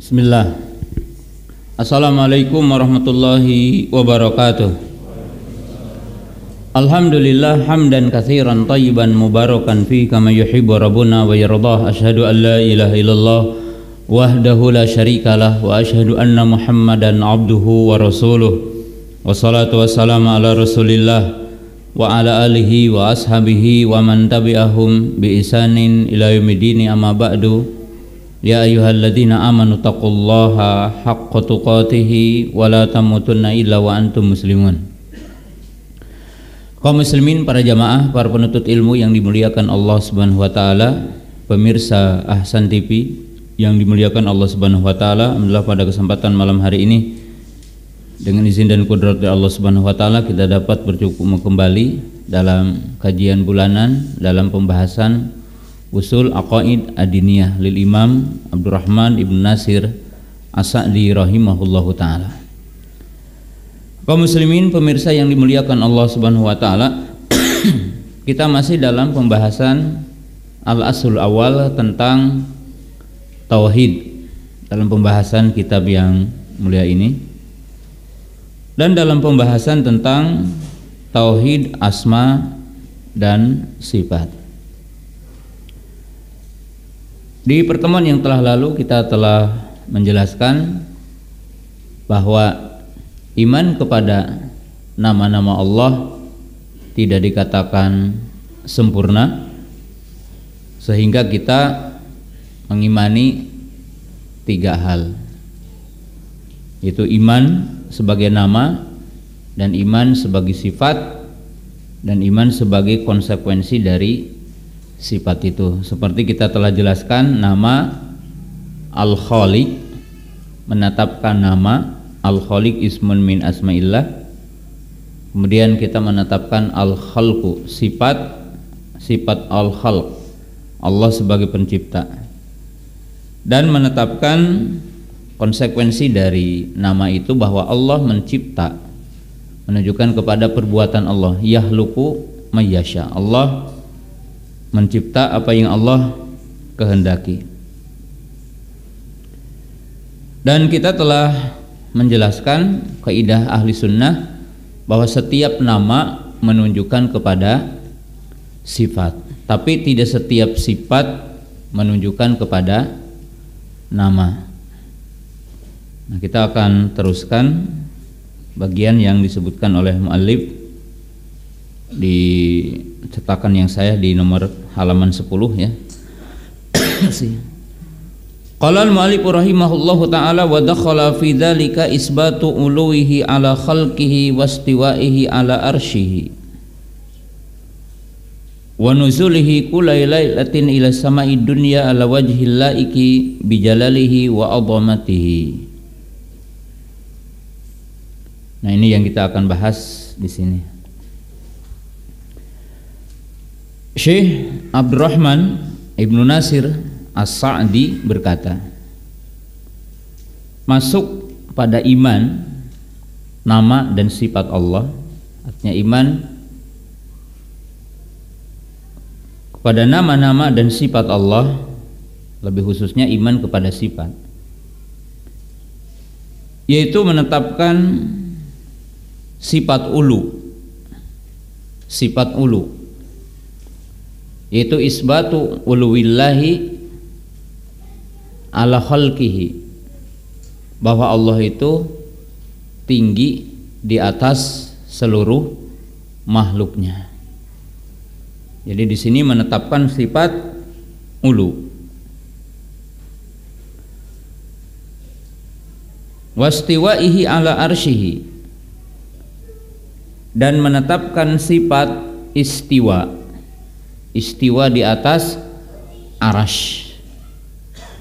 Bismillah. Assalamualaikum warahmatullahi wabarakatuh. Alhamdulillah hamdan katsiran tayyiban mubarakan fi kama yuhibbu rabbuna wa yardah. Asyhadu an la ilaha illallah wahdahu la syarikalah wa asyhadu anna Muhammadan abduhu wa rasuluh. Wassalatu wassalamu ala Rasulillah wa ala alihi wa ashabihi wa man tabi'ahum bi ihsanin ila yaumiddin. Amma ba'du. Ya ayyuhalladzina amanu taqullaha haqqa tuqatih wa la tamutunna illa wa antum muslimun. Kaum muslimin, para jamaah, para penuntut ilmu yang dimuliakan Allah Subhanahu wa taala, pemirsa Ahsan TV yang dimuliakan Allah Subhanahu wa taala, alhamdulillah pada kesempatan malam hari ini dengan izin dan kudrat dari Allah Subhanahu wa taala kita dapat berjumpa kembali dalam kajian bulanan dalam pembahasan Usul Aqaid Adiniyah lil Imam Abdurrahman Ibn Nasir As-Sa'di rahimahullahu taala. Kaum muslimin, pemirsa yang dimuliakan Allah Subhanahu wa taala, kita masih dalam pembahasan al-asul awal tentang tauhid dalam pembahasan kitab yang mulia ini, dan dalam pembahasan tentang tauhid asma dan sifat. Di pertemuan yang telah lalu kita telah menjelaskan bahwa iman kepada nama-nama Allah tidak dikatakan sempurna, sehingga kita mengimani tiga hal, yaitu iman sebagai nama, dan iman sebagai sifat, dan iman sebagai konsekuensi dari sifat itu. Seperti kita telah jelaskan, nama Al-Khaliq, menetapkan nama Al-Khaliq ismun min asma'illah. Kemudian kita menetapkan Al-Khalqu, sifat Al-Khalq, Allah sebagai pencipta, dan menetapkan konsekuensi dari nama itu bahwa Allah mencipta, menunjukkan kepada perbuatan Allah. Yahluku mayyasha, Allah mencipta apa yang Allah kehendaki. Dan kita telah menjelaskan kaidah ahli sunnah bahwa setiap nama menunjukkan kepada sifat, tapi tidak setiap sifat menunjukkan kepada nama. Nah, kita akan teruskan bagian yang disebutkan oleh muallif di cetakan yang saya di nomor halaman 10 ya. Qala al-muallif rahimahullahu taala wa dakhala fi dzalika isbatu uluwihi ala khalqihi wastiwaihi ala arsyihi wa nuzulihi kulailatin ila samai dunya ala wajhil laiki bi jalalihi wa 'azamatihi. Nah, ini yang kita akan bahas di sini. Syekh Abdurrahman Ibn Nasir As-Sa'di berkata, masuk pada iman nama dan sifat Allah, artinya iman kepada nama-nama dan sifat Allah, lebih khususnya iman kepada sifat, yaitu menetapkan sifat ulu, yaitu isbatu uluwillahi ala khalqihi, bahwa Allah itu tinggi di atas seluruh makhluknya. Jadi di sini menetapkan sifat ulu. Wastiwaihi ala arsyihi, dan menetapkan sifat istiwa, istiwa di atas arash.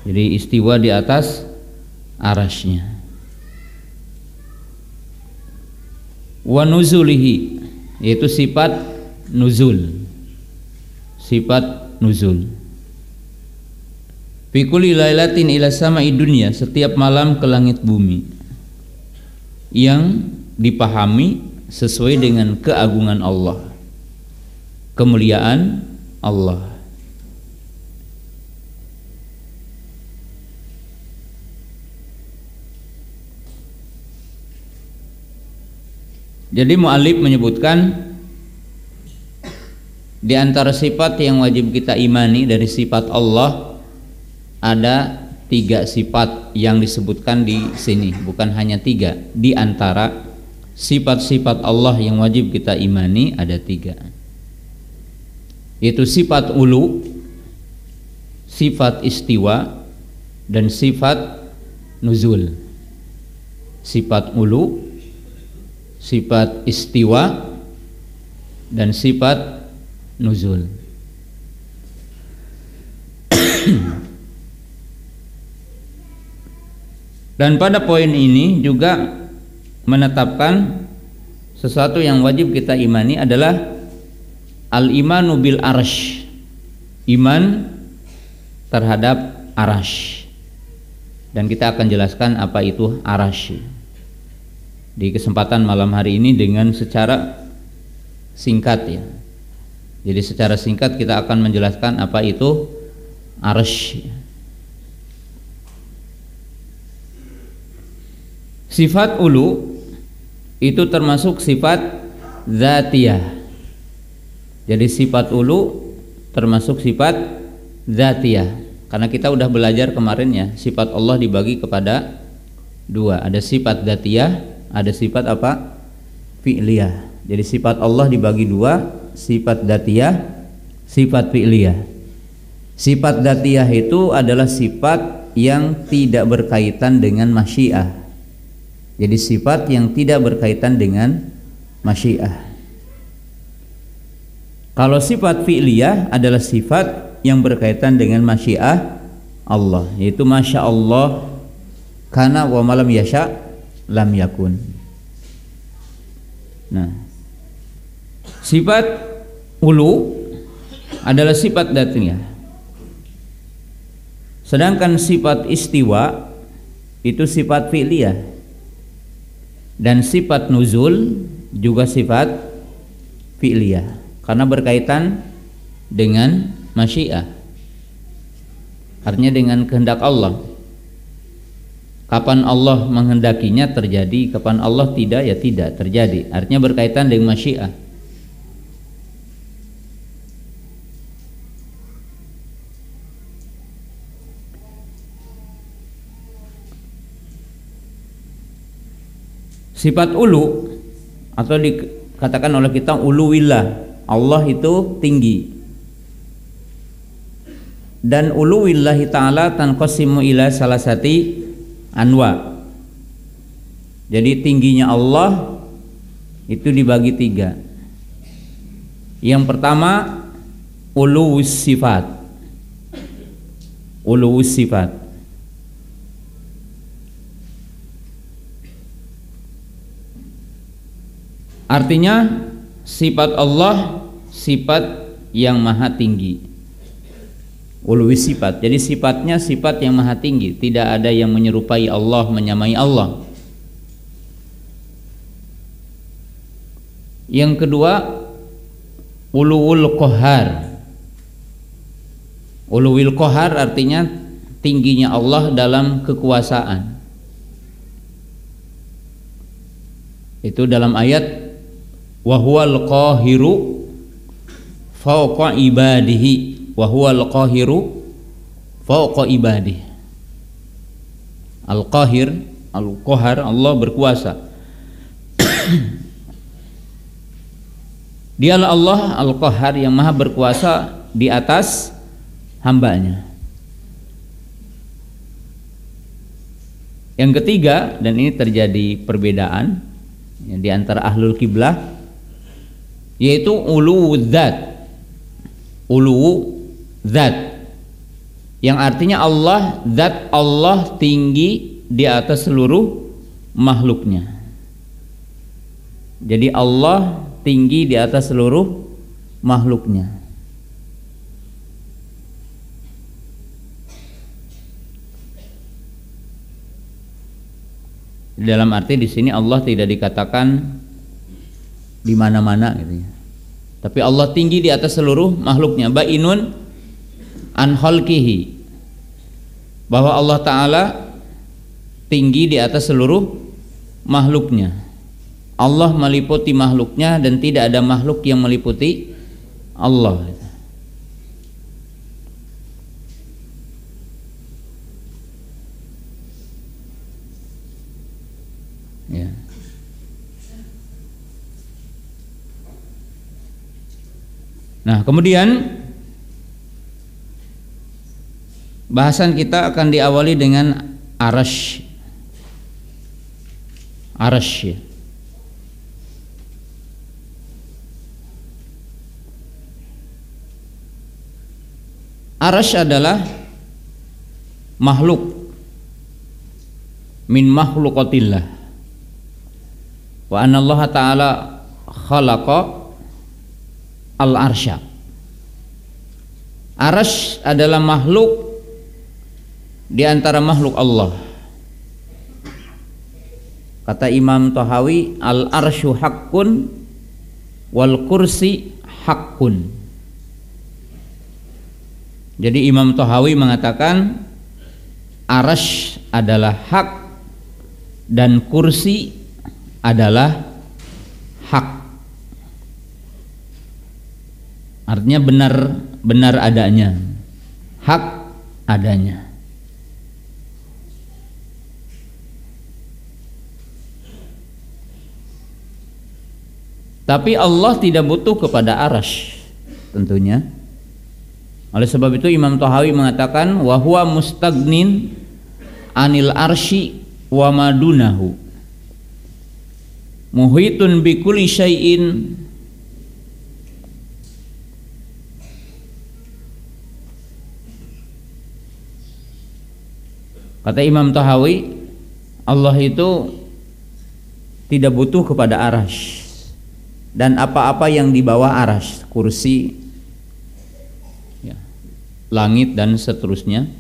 Jadi istiwa di atas arashnya. Wa nuzulihi, yaitu sifat nuzul, fi kulli lailatin ila sama'i dunya, setiap malam ke langit bumi, yang dipahami sesuai dengan keagungan Allah, kemuliaan Allah. Jadi mu'allif menyebutkan di antara sifat yang wajib kita imani dari sifat Allah ada 3 sifat yang disebutkan di sini, bukan hanya 3. Di antara sifat-sifat Allah yang wajib kita imani ada 3, yaitu sifat ulu, sifat istiwa, dan sifat nuzul. Sifat ulu, sifat istiwa, dan sifat nuzul. Dan pada poin ini juga menetapkan sesuatu yang wajib kita imani adalah al-imanu bil arsh, iman terhadap arash. Dan kita akan jelaskan apa itu arash di kesempatan malam hari ini dengan secara singkat ya. Jadi secara singkat kita akan menjelaskan apa itu arash. Sifat ulu itu termasuk sifat dzatiyah. Jadi sifat ulu termasuk sifat dzatiyah. Karena kita udah belajar kemarin ya, sifat Allah dibagi kepada 2. Ada sifat dzatiyah, ada sifat apa? Fi'liyah. Jadi sifat Allah dibagi 2, sifat dzatiyah, sifat fi'liyah. Sifat dzatiyah itu adalah sifat yang tidak berkaitan dengan masyiah. Jadi sifat yang tidak berkaitan dengan masyiah. Kalau sifat fi'liyah adalah sifat yang berkaitan dengan masyiah Allah, yaitu masya Allah kana wa malam yasha lam yakun. Nah, sifat ulu adalah sifat dzatiyah. Sedangkan sifat istiwa itu sifat fi'liyah. Dan sifat nuzul juga sifat fi'liyah karena berkaitan dengan masyiah, artinya dengan kehendak Allah. Kapan Allah menghendakinya terjadi, kapan Allah tidak ya tidak terjadi, artinya berkaitan dengan masyiah. Sifat ulu atau dikatakan oleh kita uluwillah, Allah itu tinggi. Dan uluwillahi ta'ala tanqasimu ila salasati anwa. Jadi tingginya Allah itu dibagi 3. Yang pertama uluwus sifat. Uluwus sifat. Artinya sifat Allah sifat yang maha tinggi. Uluwi sifat. Jadi sifatnya sifat yang maha tinggi, tidak ada yang menyerupai Allah, menyamai Allah. Yang kedua uluwul qahar. Uluwil qahar artinya tingginya Allah dalam kekuasaan. Itu dalam ayat wa huwal qahiru fawqa ibadihi, wa huwal qahiru fawqa ibadihi. Al-qahir, al-qahar, Allah berkuasa. Dialah Allah al-qahar yang maha berkuasa di atas hambanya. Yang ketiga, dan ini terjadi perbedaan di antara ahlul kiblah, yaitu uluwu dzat. Uluwu dzat yang artinya Allah, zat Allah tinggi di atas seluruh makhluknya. Jadi Allah tinggi di atas seluruh makhluknya. Dalam arti di sini Allah tidak dikatakan di mana-mana gitu ya. Tapi Allah tinggi di atas seluruh makhluknya. Bainun an khalqihi, bahwa Allah Ta'ala tinggi di atas seluruh makhluknya. Allah meliputi makhluknya dan tidak ada makhluk yang meliputi Allah. Ya. Nah, kemudian bahasan kita akan diawali dengan arasy. Arasy. Arasy adalah makhluk min makhluqatillah. Wa anna Allah ta'ala khalaqa al-arsya. Arasy adalah makhluk di antara makhluk Allah. Kata Imam Tahawi, al-arsyu haqqun wal kursi haqqun. Jadi Imam Tahawi mengatakan arasy adalah hak dan kursi adalah hak. Artinya benar adanya, hak adanya. Tapi Allah tidak butuh kepada arasy tentunya. Oleh sebab itu Imam Tahawi mengatakan wa huwa mustagnin anil arsy wa madunahu muhitun bi kulli syai'in Kata Imam Tahawi, Allah itu tidak butuh kepada arasy dan apa-apa yang di bawah arasy, kursi, ya, langit dan seterusnya.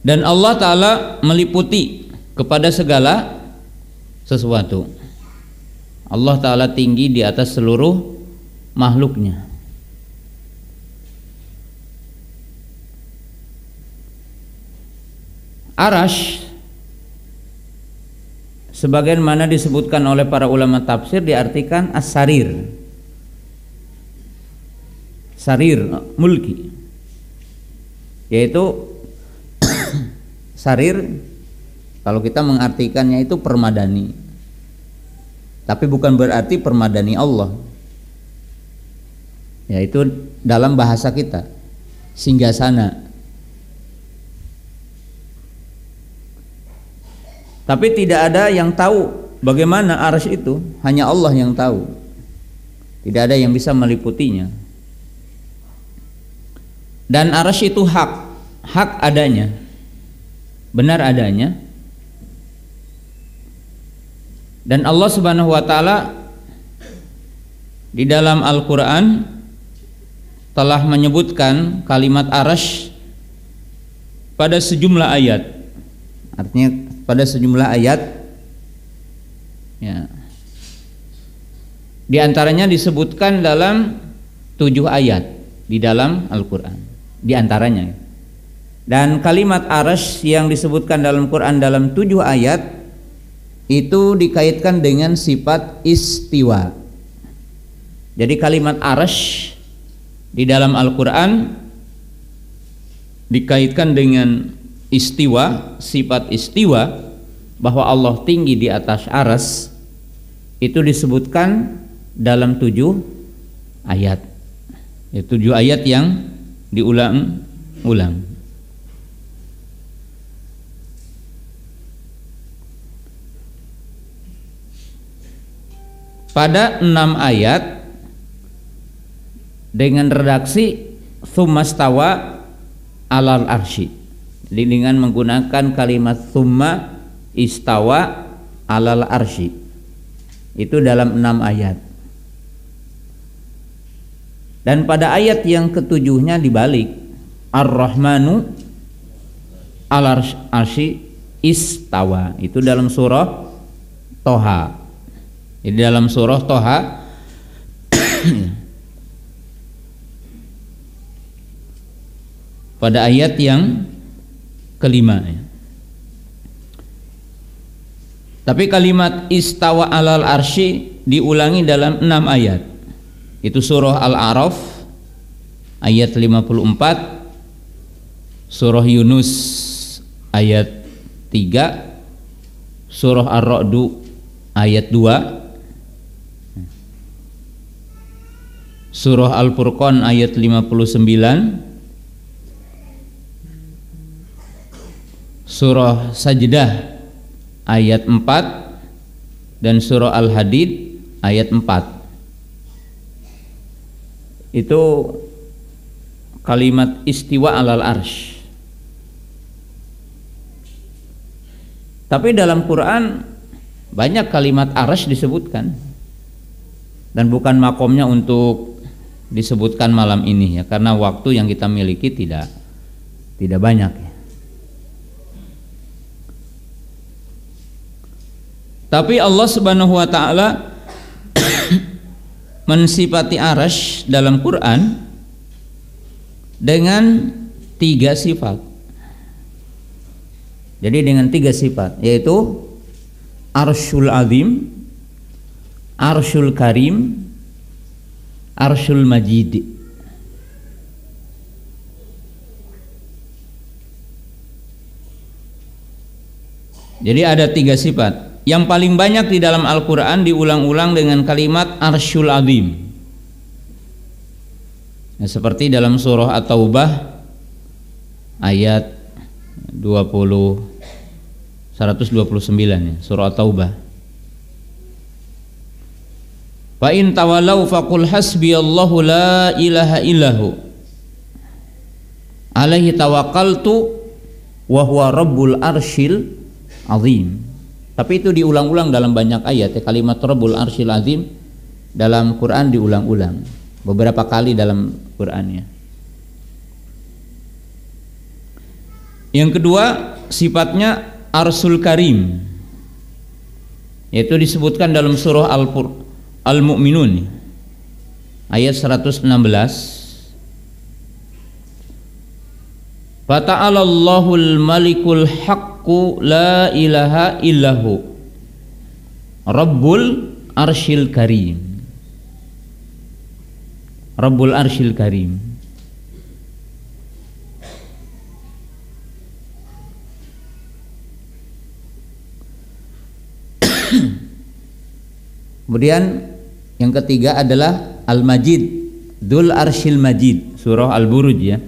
Dan Allah Ta'ala meliputi kepada segala sesuatu. Allah Ta'ala tinggi di atas seluruh makhluknya. Arasy sebagaimana disebutkan oleh para ulama tafsir diartikan as-sarir. Sarir mulki, yaitu sarir kalau kita mengartikannya itu permadani, tapi bukan berarti permadani Allah, yaitu dalam bahasa kita singgasana. Tapi tidak ada yang tahu bagaimana arasy itu, hanya Allah yang tahu. Tidak ada yang bisa meliputinya. Dan arasy itu hak adanya, benar adanya. Dan Allah Subhanahu wa taala di dalam Al-Qur'an telah menyebutkan kalimat arasy pada sejumlah ayat. Artinya pada sejumlah ayat, ya. Di antaranya disebutkan dalam 7 ayat di dalam Al-Quran, di antaranya. Dan kalimat arasy yang disebutkan dalam Quran dalam 7 ayat itu dikaitkan dengan sifat istiwa. Jadi kalimat arasy di dalam Al-Quran dikaitkan dengan istiwa, sifat istiwa, bahwa Allah tinggi di atas aras, itu disebutkan dalam 7 ayat. Ya, 7 ayat yang diulang-ulang. Pada 6 ayat dengan redaksi tsummastawa alal arsy. Jadi dengan menggunakan kalimat tsumma istawa alal arsy. Itu dalam 6 ayat. Dan pada ayat yang ketujuhnya dibalik, Ar-Rahmanu alal arsy istawa. Itu dalam surah Toha. Jadi dalam surah Toha pada ayat yang kelima, ya. Tapi kalimat istawa alal arsy diulangi dalam 6 ayat. Itu surah Al-A'raf ayat 54, surah Yunus ayat 3, surah Ar-Ra'd ayat 2, surah Al-Furqan ayat 59, surah Sajdah ayat 4, dan surah Al-Hadid ayat 4. Itu kalimat istiwa alal arsy. Tapi dalam Quran banyak kalimat arsy disebutkan, dan bukan makomnya untuk disebutkan malam ini ya, karena waktu yang kita miliki tidak banyak ya. Tapi Allah Subhanahu wa taala mensifati arsy dalam Quran dengan 3 sifat. Jadi dengan 3 sifat, yaitu Arsyul Azim, Arsyul Karim, Arsyul Majid. Jadi ada 3 sifat. Yang paling banyak di dalam Al-Quran diulang-ulang dengan kalimat Arsyul Azim. Nah, seperti dalam surah At-Taubah ayat 129 ya, surah At-Taubah. Fa in tawallaw faqul hasbiyallahu la ilaha illahu alaihi tawakkaltu wa huwa rabbul arsyil azim. Tapi itu diulang-ulang dalam banyak ayat ya, kalimat Rabbul Arsyil Azim dalam Quran diulang-ulang beberapa kali dalam Qurannya. Yang kedua, sifatnya Arsyul Karim, yaitu disebutkan dalam surah Al-Mu'minun ayat 116. Fata'alallahul malikul haqqu la ilaha illahu Rabbul Arsyil Karim. Rabbul Arsyil Karim. Kemudian yang ketiga adalah Al-Majid, Dzul Arsyil Majid, surah Al-Buruj ya.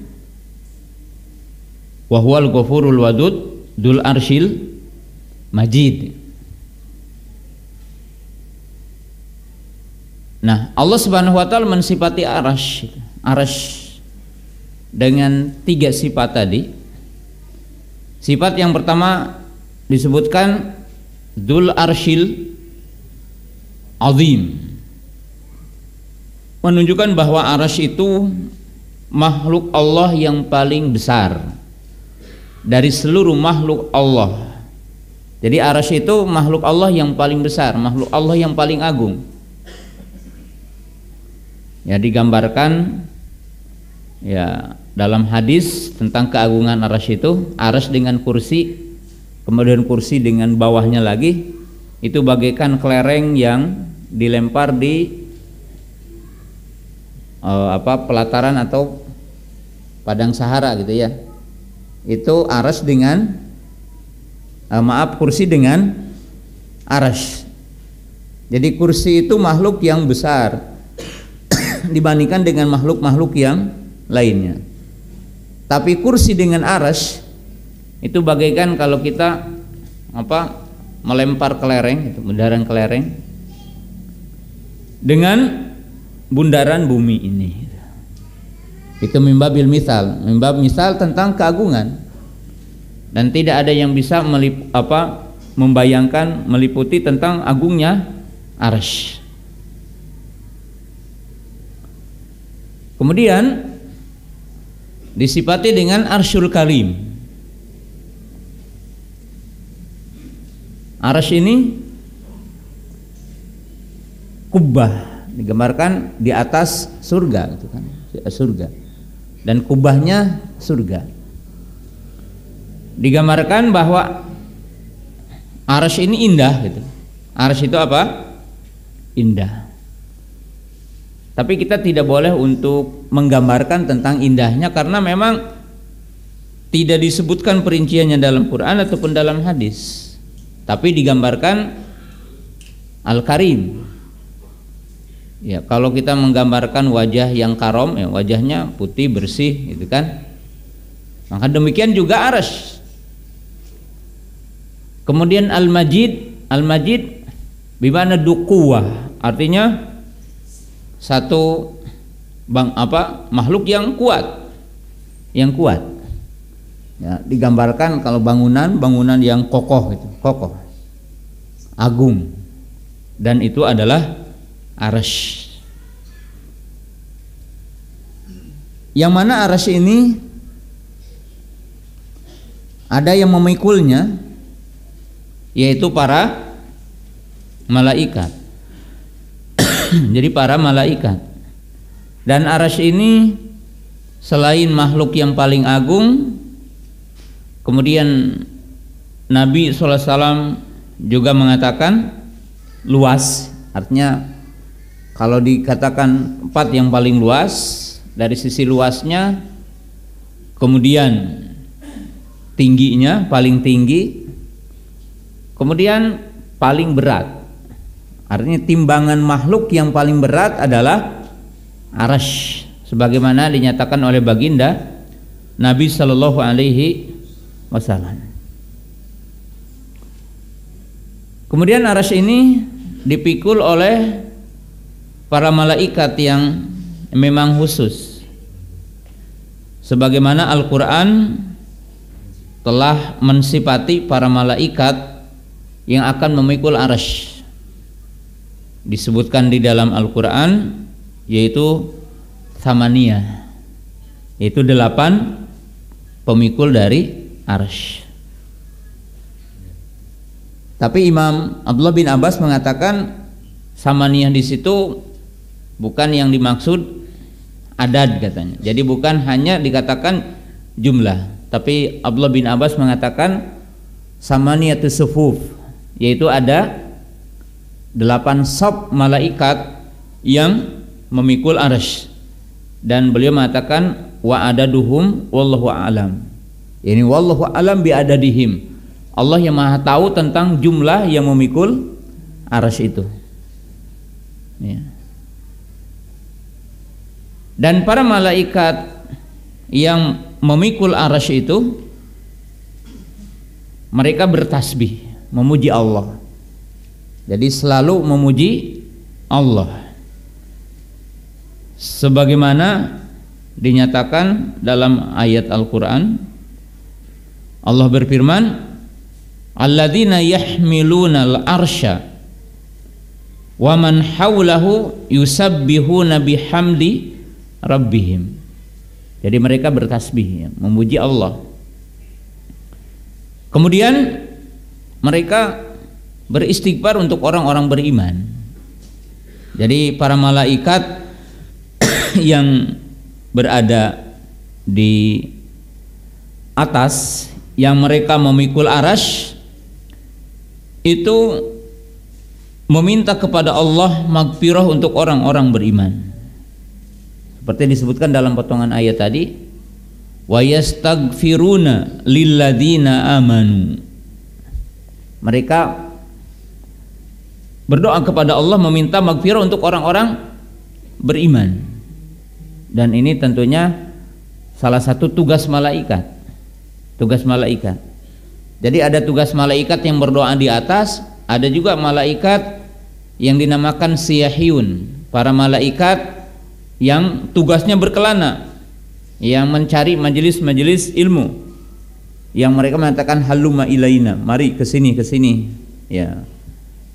Wa huwal ghafurul wadud Dzul Arsyil Majid. Nah, Allah Subhanahu wa taala mensifati arsy dengan 3 sifat tadi. Sifat yang pertama disebutkan Dzul Arsyil Azim, menunjukkan bahwa arsy itu makhluk Allah yang paling besar dari seluruh makhluk Allah. Jadi arsy itu makhluk Allah yang paling besar, makhluk Allah yang paling agung. Ya, digambarkan ya dalam hadis tentang keagungan arsy itu, arsy dengan kursi, kemudian kursi dengan bawahnya lagi, itu bagaikan kelereng yang dilempar di pelataran atau padang Sahara gitu ya. Itu arsy dengan kursi dengan arsy. Jadi kursi itu makhluk yang besar dibandingkan dengan makhluk-makhluk yang lainnya. Tapi kursi dengan arsy itu bagaikan kalau kita melempar kelereng, itu bundaran kelereng dengan bundaran bumi ini. Itu mimbabil misal, misal tentang keagungan, dan tidak ada yang bisa membayangkan, meliputi tentang agungnya arsy. Kemudian disifati dengan Arsyul Karim. Arsy ini kubah, digambarkan di atas surga gitu kan, surga, dan kubahnya surga. Digambarkan bahwa Arsy ini indah gitu. Arsy itu apa? Indah. Tapi kita tidak boleh untuk menggambarkan tentang indahnya karena memang tidak disebutkan perinciannya dalam Quran ataupun dalam hadis. Tapi digambarkan Al-Karim. Ya, kalau kita menggambarkan wajah yang karom, ya wajahnya putih bersih, gitu kan? Maka demikian juga Arsy. Kemudian Al-Majid, Al-Majid bimana dukuwah, artinya satu makhluk yang kuat, ya, digambarkan kalau bangunan yang kokoh gitu, kokoh, agung, dan itu adalah Arsy. Yang mana Arsy ini ada yang memikulnya, yaitu para malaikat. Jadi para malaikat. Dan Arsy ini selain makhluk yang paling agung, kemudian Nabi SAW juga mengatakan luas. Artinya kalau dikatakan tempat yang paling luas dari sisi luasnya, kemudian tingginya paling tinggi, kemudian paling berat. Artinya timbangan makhluk yang paling berat adalah Arsy, sebagaimana dinyatakan oleh baginda Nabi Shallallahu Alaihi Wasallam. Kemudian Arsy ini dipikul oleh para malaikat yang memang khusus, sebagaimana Al-Quran telah mensifati para malaikat yang akan memikul Arsy. Disebutkan di dalam Al-Quran yaitu Thamaniyah, yaitu 8 pemikul dari Arsy. Tapi Imam Abdullah bin Abbas mengatakan Thamaniyah di situ bukan yang dimaksud adad katanya. Jadi bukan hanya dikatakan jumlah, tapi Abdullah bin Abbas mengatakan Thamaniyatus sufuf, yaitu ada 8 saf malaikat yang memikul Arsy. Dan beliau mengatakan wa adaduhum wallahu a'lam. Ini wallahu a'lam bi adadihim. Allah yang Maha tahu tentang jumlah yang memikul Arsy itu. Ya. Dan para malaikat yang memikul Arsy itu mereka bertasbih, memuji Allah. Jadi selalu memuji Allah, sebagaimana dinyatakan dalam ayat Al-Quran. Allah berfirman, alladzina yahmiluna al-arsya wa man hawlahu yusabbihuna bihamdi rabbihim. Jadi mereka bertasbih, memuji Allah. Kemudian mereka beristighfar untuk orang-orang beriman. Jadi para malaikat yang berada di atas, yang mereka memikul Arsy, itu meminta kepada Allah magfirah untuk orang-orang beriman. Seperti disebutkan dalam potongan ayat tadi, wa yastaghfiruna lilladzina amanu. Mereka berdoa kepada Allah meminta magfirah untuk orang-orang beriman. Dan ini tentunya salah satu tugas malaikat. Tugas malaikat. Jadi ada tugas malaikat yang berdoa di atas, ada juga malaikat yang dinamakan siyahiyun, para malaikat yang tugasnya berkelana, yang mencari majelis-majelis ilmu, yang mereka mengatakan halumma ilaina, mari ke sini ya.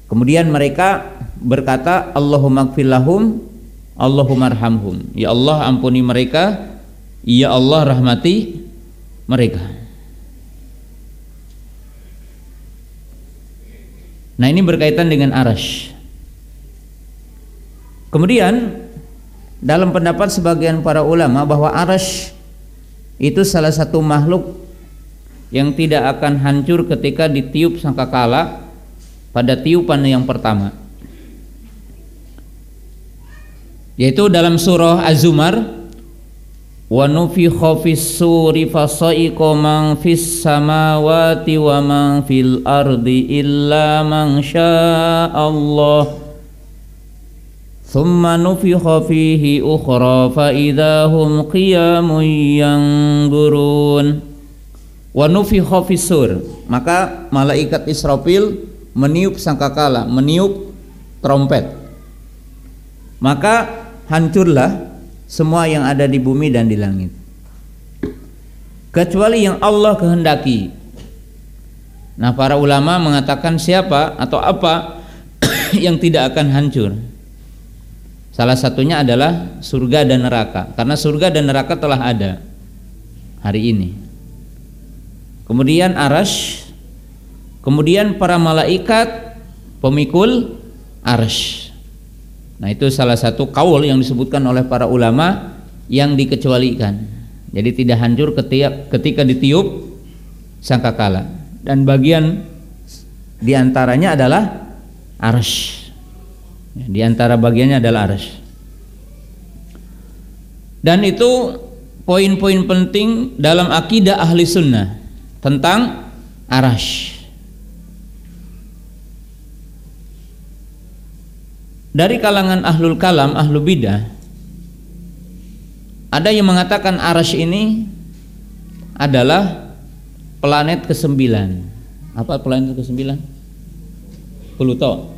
Kemudian mereka berkata Allahumma gfir lahum, Allahumma arhamhum. Ya Allah ampuni mereka, ya Allah rahmati mereka. Nah, ini berkaitan dengan Arsy. Kemudian dalam pendapat sebagian para ulama bahwa Arsy itu salah satu makhluk yang tidak akan hancur ketika ditiup sangkakala pada tiupan yang pertama, yaitu dalam surah Az-Zumar, wa nufikha fis-suri fasaiqa man fis samawati wa man fil ardi illa man syaa Allah thumma nufikha fihi ukhra fa idahum qiyamun yanzurun. Wa nufikha fis-sur, maka malaikat Israfil meniup sangkakala, meniup trompet, maka hancurlah semua yang ada di bumi dan di langit, kecuali yang Allah kehendaki. Nah, para ulama mengatakan siapa atau apa yang tidak akan hancur. Salah satunya adalah surga dan neraka, karena surga dan neraka telah ada hari ini. Kemudian arasy, kemudian para malaikat pemikul arasy. Nah, itu salah satu kaul yang disebutkan oleh para ulama yang dikecualikan. Jadi tidak hancur ketika ditiup sangkakala. Dan bagian diantaranya adalah arasy. Di antara bagiannya adalah arasy. Dan itu poin-poin penting dalam akidah ahli sunnah tentang arasy. Dari kalangan ahlul kalam, ahlul bidah, ada yang mengatakan arasy ini adalah planet ke-9. Apa planet ke-9? Pluto.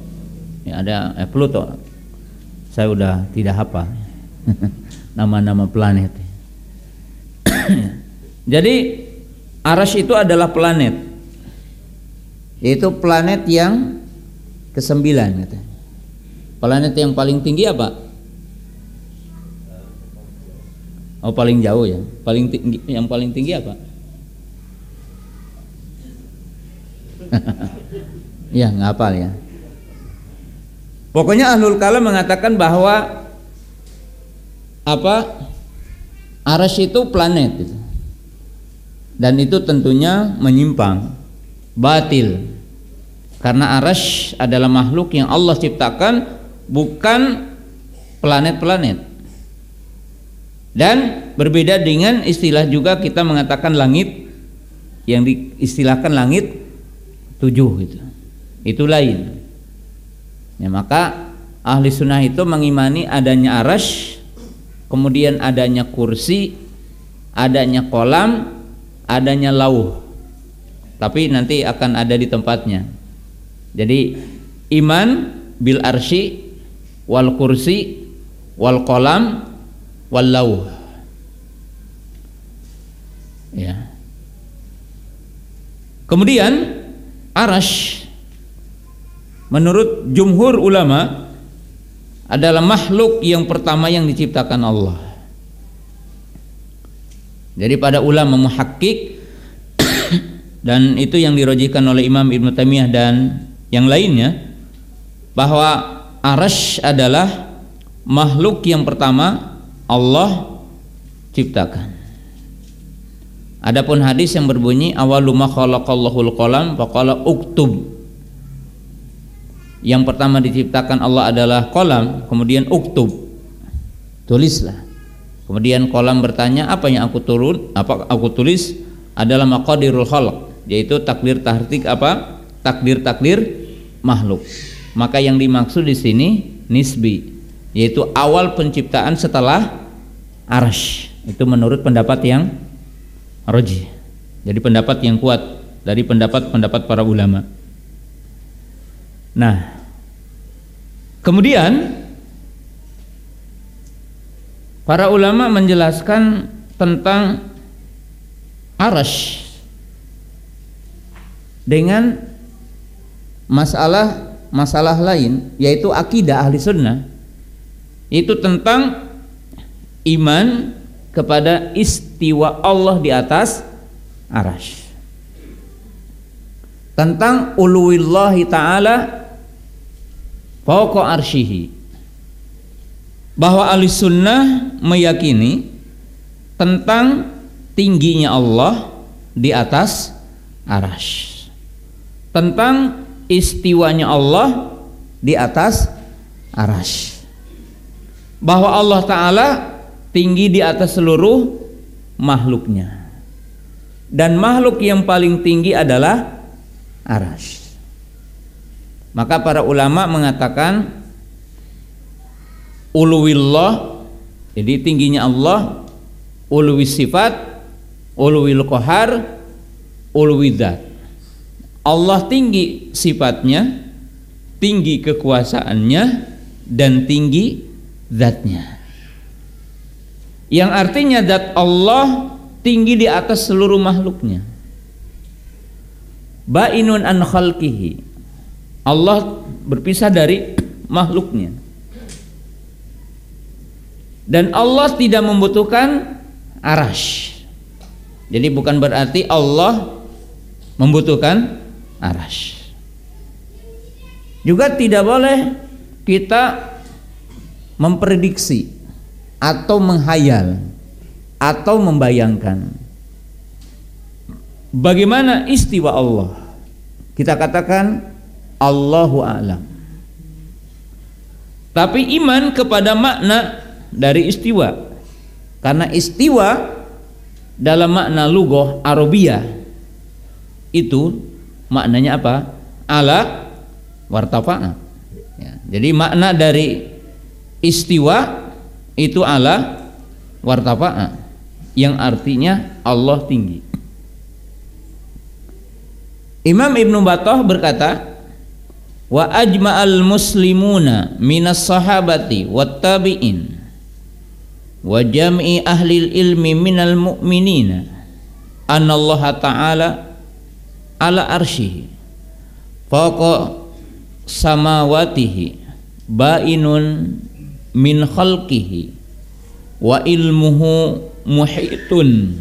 Ya, ada Pluto. Saya udah tidak hafal nama-nama planet. Jadi arasy itu adalah planet, yaitu planet yang ke-9 katanya. Planet yang paling tinggi apa? Oh, paling jauh ya. Paling tinggi, yang paling tinggi apa? Ya, nggak hafal ya. Pokoknya ahlul kalam mengatakan bahwa apa? Arasy itu planet gitu. Dan itu tentunya menyimpang, batil. Karena arasy adalah makhluk yang Allah ciptakan, bukan planet-planet. Dan berbeda dengan istilah juga kita mengatakan langit, yang diistilahkan langit 7 gitu. Itu lain. Ya, maka ahli sunnah itu mengimani adanya arasy, kemudian adanya kursi, adanya kolam, adanya lauh. Tapi nanti akan ada di tempatnya. Jadi iman bil arsy wal kursi wal kolam wal lauh. Ya. Kemudian arasy menurut jumhur ulama adalah makhluk yang pertama yang diciptakan Allah. Jadi pada ulama muhakkik dan itu yang dirojihkan oleh Imam Ibnu Taimiyah dan yang lainnya, bahwa arasy adalah makhluk yang pertama Allah ciptakan. Adapun hadis yang berbunyi awalu ma khalaqallahul qalam faqala uktub, yang pertama diciptakan Allah adalah qalam, kemudian uktub, tulislah. Kemudian qalam bertanya, apa yang aku tulis? Adalah maqadirul khalq, yaitu takdir tahqiq apa? Takdir makhluk. Maka yang dimaksud di sini nisbi, yaitu awal penciptaan setelah arasy. Itu menurut pendapat yang rajih. Jadi pendapat yang kuat dari pendapat para ulama. Nah, kemudian para ulama menjelaskan tentang arasy dengan masalah lain, yaitu akidah ahli sunnah, itu tentang iman kepada istiwa Allah di atas arasy, tentang uluwillahi ta'ala fawqa arsyihi, bahwa ahli sunnah meyakini tentang tingginya Allah di atas arasy. Tentang istiwanya Allah di atas arasy. Bahwa Allah Ta'ala tinggi di atas seluruh makhluknya. Dan makhluk yang paling tinggi adalah arasy. Maka para ulama mengatakan uluwillah, jadi tingginya Allah, uluwis sifat, uluwil qahar, uluwidzat. Allah tinggi sifatnya, tinggi kekuasaannya, dan tinggi zatnya. Yang artinya zat Allah tinggi di atas seluruh makhluknya. Ba'inun an khalqihi, Allah berpisah dari makhluknya. Dan Allah tidak membutuhkan arasy. Jadi bukan berarti Allah membutuhkan arasy. Juga tidak boleh kita memprediksi atau menghayal atau membayangkan bagaimana istiwa Allah. Kita katakan Allahu a'lam. Tapi iman kepada makna dari istiwa, karena istiwa dalam makna lughah Arabiyah itu maknanya apa? Ala wartafa'a. Ya, jadi makna dari istiwa itu ala wartafa'a, yang artinya Allah tinggi. Imam Ibnu Battah berkata, wa ajma'al muslimuna minas sahabati wat tabi'in wa jam'i ahli ilmi minal mu'minina anna Allah ta'ala ala arsyihi faqa samawatihi ba'inun min khalqihi wa ilmuhu muhitun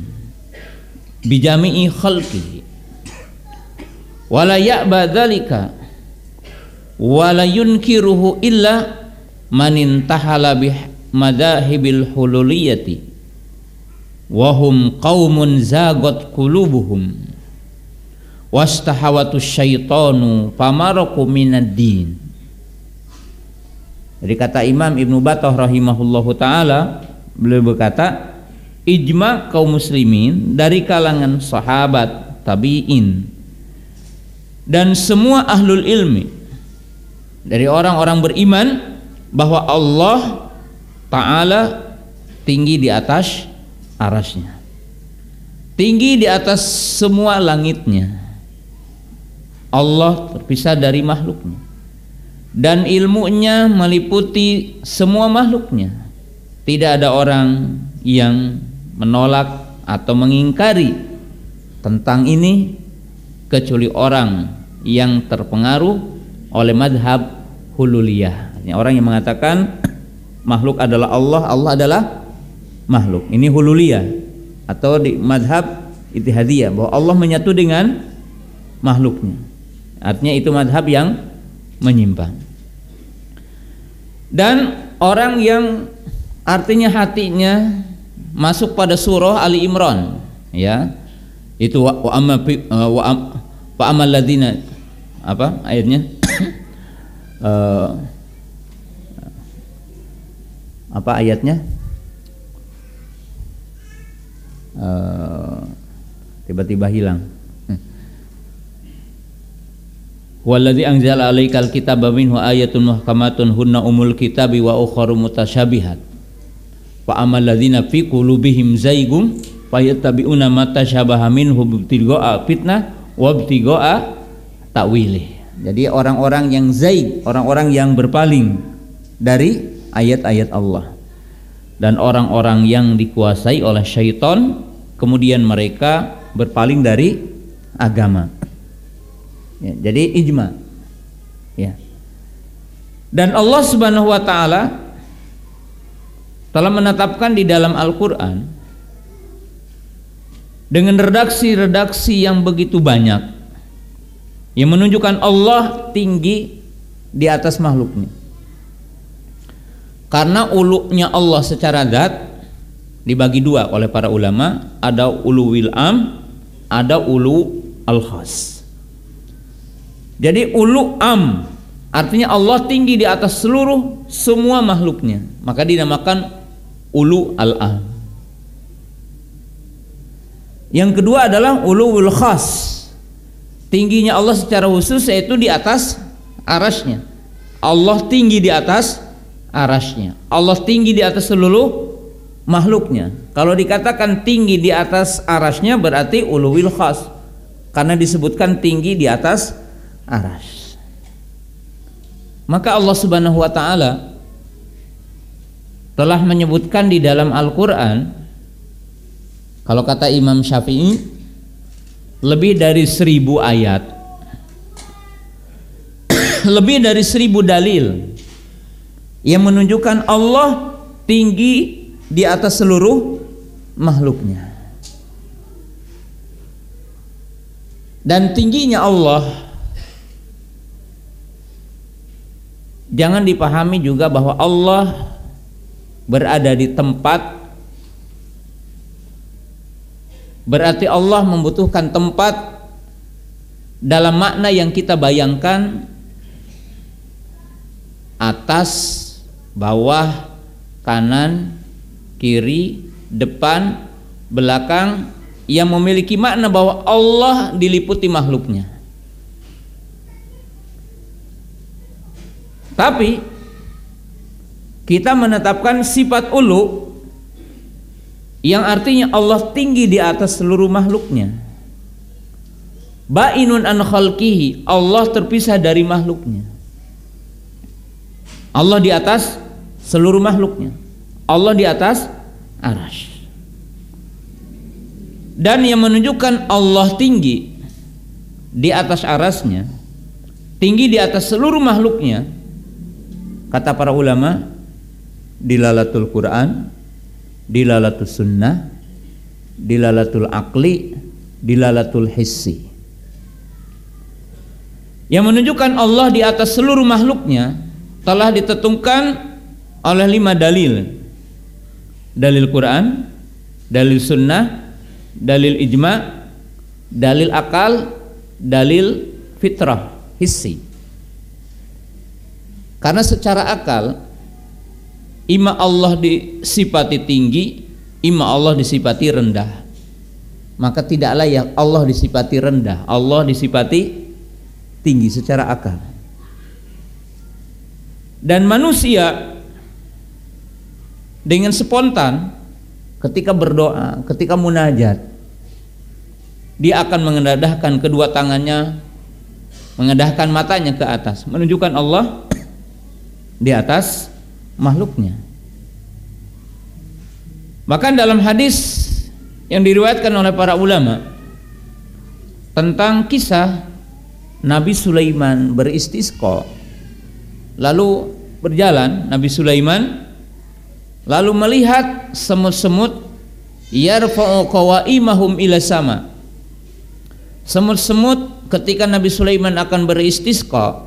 bijami'i khalqihi wa la ya'ba dzalika wa la yunkiruhu illa man intahala bih madahibil hululiyati wa hum qaumun zagat qulubuhum wastahawatu syaitanu famaraku minad din. Jadi kata Imam Ibnu Battah rahimahullahu taala, beliau berkata, ijma kaum muslimin dari kalangan sahabat, tabi'in, dan semua ahlul ilmi dari orang-orang beriman bahwa Allah Ta'ala tinggi di atas arasnya, tinggi di atas semua langitnya. Allah terpisah dari makhluknya dan ilmunya meliputi semua makhluknya. Tidak ada orang yang menolak atau mengingkari tentang ini kecuali orang yang terpengaruh oleh madhab hululiyah. Orang yang mengatakan makhluk adalah Allah, Allah adalah makhluk. Ini hululiyah, atau di madhab ittihadiyah, bahwa Allah menyatu dengan makhluknya. Artinya itu madhab yang menyimpang. Dan orang yang artinya hatinya masuk pada surah Ali Imran, ya, itu wa amal ladina, apa ayatnya? Apa ayatnya? Tiba-tiba hilang. Walladzi anzala 'alaikal kitaba minhu ayatun muhkamatun hunna umul kitabi wa ukharu mutasyabihat. Fa amal ladzina fi qulubihim zaigum fayattabi'una ma tasyabaha minhu ibtigha'a fitnah wa ibtigha'a ta'wilih. Jadi orang-orang yang zaig, orang-orang yang berpaling dari ayat-ayat Allah, dan orang-orang yang dikuasai oleh syaitan, kemudian mereka berpaling dari agama. Ya, jadi ijma, ya. Dan Allah Subhanahu wa taala telah menetapkan di dalam Al-Qur'an dengan redaksi-redaksi yang begitu banyak yang menunjukkan Allah tinggi di atas makhluknya. Karena ulunya Allah secara zat dibagi dua oleh para ulama, ada uluwil am, ada ulu al-khas. Jadi ulu am artinya Allah tinggi di atas seluruh semua makhluknya, maka dinamakan ulu al-am. Yang kedua adalah uluwul khas, tingginya Allah secara khusus yaitu di atas arasnya. Allah tinggi di atas arasnya, Allah tinggi di atas seluruh makhluknya. Kalau dikatakan tinggi di atas arasnya berarti uluwil khas, karena disebutkan tinggi di atas aras. Maka Allah Subhanahu wa ta'ala telah menyebutkan di dalam Al-Quran, kalau kata Imam Syafi'i, lebih dari 1000 ayat, lebih dari 1000 dalil yang menunjukkan Allah tinggi di atas seluruh makhluknya. Dan tingginya Allah jangan dipahami juga bahwa Allah berada di tempat, berarti Allah membutuhkan tempat dalam makna yang kita bayangkan, atas, bawah, kanan, kiri, depan, belakang, yang memiliki makna bahwa Allah diliputi makhluknya. Tapi kita menetapkan sifat ulu yang artinya Allah tinggi di atas seluruh makhluknya. Ba'inun an khalqihi, Allah terpisah dari makhluknya. Allah di atas seluruh makhluknya, Allah di atas arasy. Dan yang menunjukkan Allah tinggi di atas arasnya, tinggi di atas seluruh makhluknya, kata para ulama, dilalatul Quran, dilalatul sunnah, dilalatul aqli, dilalatul hissi. Yang menunjukkan Allah di atas seluruh makhluknya telah ditentukan oleh 5 dalil. Dalil Quran, dalil sunnah, dalil ijma, dalil akal, dalil fitrah, hissi. Karena secara akal, ima Allah disifati tinggi, ima Allah disifati rendah. Maka tidaklah yang Allah disifati rendah, Allah disifati tinggi secara akal. Dan manusia dengan spontan ketika berdoa, ketika munajat, dia akan mengendahkan kedua tangannya, mengendahkan matanya ke atas, menunjukkan Allah di atas makhluknya. Bahkan dalam hadis yang diriwayatkan oleh para ulama tentang kisah Nabi Sulaiman beristisqa, lalu berjalan Nabi Sulaiman lalu melihat semut-semut yarfa'u qawaimahum ila sama. Semut-semut ketika Nabi Sulaiman akan beristisqa,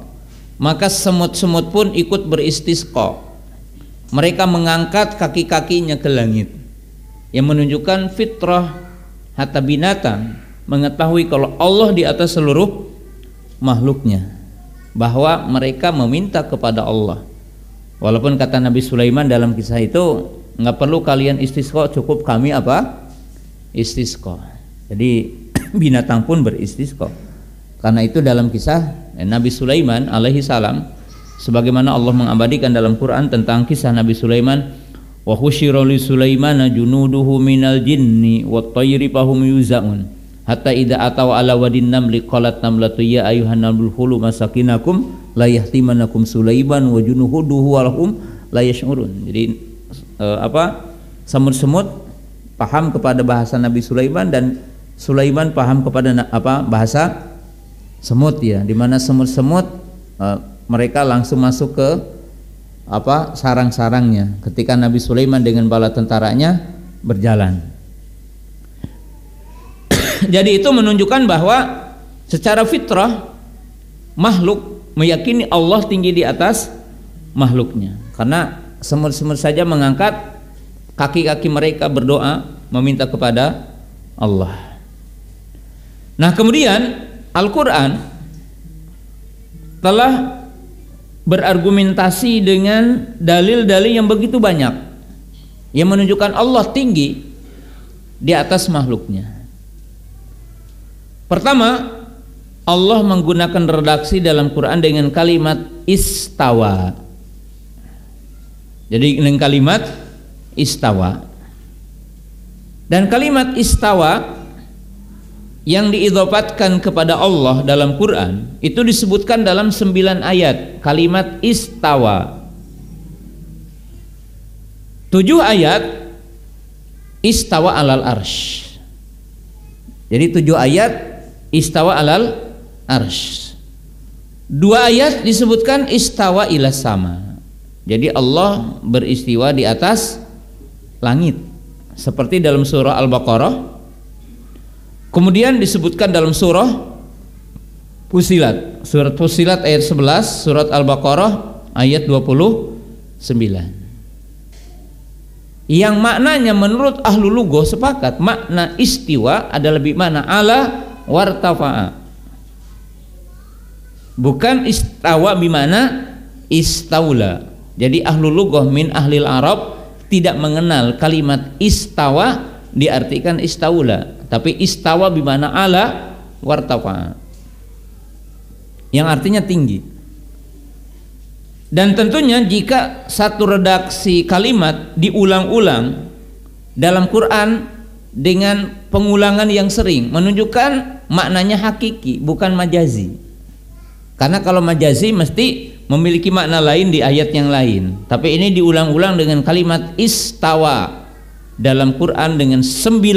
maka semut-semut pun ikut beristisqa. Mereka mengangkat kaki-kakinya ke langit, yang menunjukkan fitrah hatta binatang mengetahui kalau Allah di atas seluruh makhluknya, bahwa mereka meminta kepada Allah. Walaupun kata Nabi Sulaiman dalam kisah itu, nggak perlu kalian istisqa, cukup kami apa? Istisqa. Jadi binatang pun beristisqa. Karena itu dalam kisah Nabi Sulaiman alaihi salam, sebagaimana Allah mengabadikan dalam Quran tentang kisah Nabi Sulaiman, wa husyira li Sulaimana junuduhu minal jinni wat tayri fahum yuzaun hatta idza ataw ala wadin namli qalat namlatu ya ayuhan namlul khulu masakinakum la yahtimanakum Sulaiman wa junuduhu walahum la yash'urun. Jadi semut-semut paham kepada bahasa Nabi Sulaiman dan Sulaiman paham kepada bahasa semut, ya, di mana semut-semut mereka langsung masuk ke sarang-sarangnya ketika Nabi Sulaiman dengan bala tentaranya berjalan. Jadi itu menunjukkan bahwa secara fitrah makhluk meyakini Allah tinggi di atas makhluknya, karena semut-semut saja mengangkat kaki-kaki mereka berdoa meminta kepada Allah. Nah, kemudian Al-Quran telah berargumentasi dengan dalil-dalil yang begitu banyak yang menunjukkan Allah tinggi di atas makhluknya. Pertama, Allah menggunakan redaksi dalam Quran dengan kalimat istawa. Jadi dengan kalimat istawa. Dan kalimat istawa yang diidhofatkan kepada Allah dalam Quran itu disebutkan dalam 9 ayat kalimat istawa. 7 ayat istawa alal arsh. Jadi 7 ayat istawa alal arsh. 2 ayat disebutkan istawa ila sama. Jadi Allah beristiwa di atas langit seperti dalam surah Al-Baqarah. Kemudian disebutkan dalam surah Fussilat, surat Fussilat ayat 11, surat Al-Baqarah ayat 29. Yang maknanya menurut ahlu lughah sepakat makna istiwa adalah bimana ala wartafa'a. Bukan istawa bimana istaula. Jadi ahlu lughah min ahlil Arab tidak mengenal kalimat istawa diartikan istaula, tapi istawa bimana ala wartafa, yang artinya tinggi. Dan tentunya jika satu redaksi kalimat diulang-ulang dalam Quran dengan pengulangan yang sering menunjukkan maknanya hakiki, bukan majazi. Karena kalau majazi mesti memiliki makna lain di ayat yang lain, tapi ini diulang-ulang dengan kalimat istawa dalam Quran dengan 7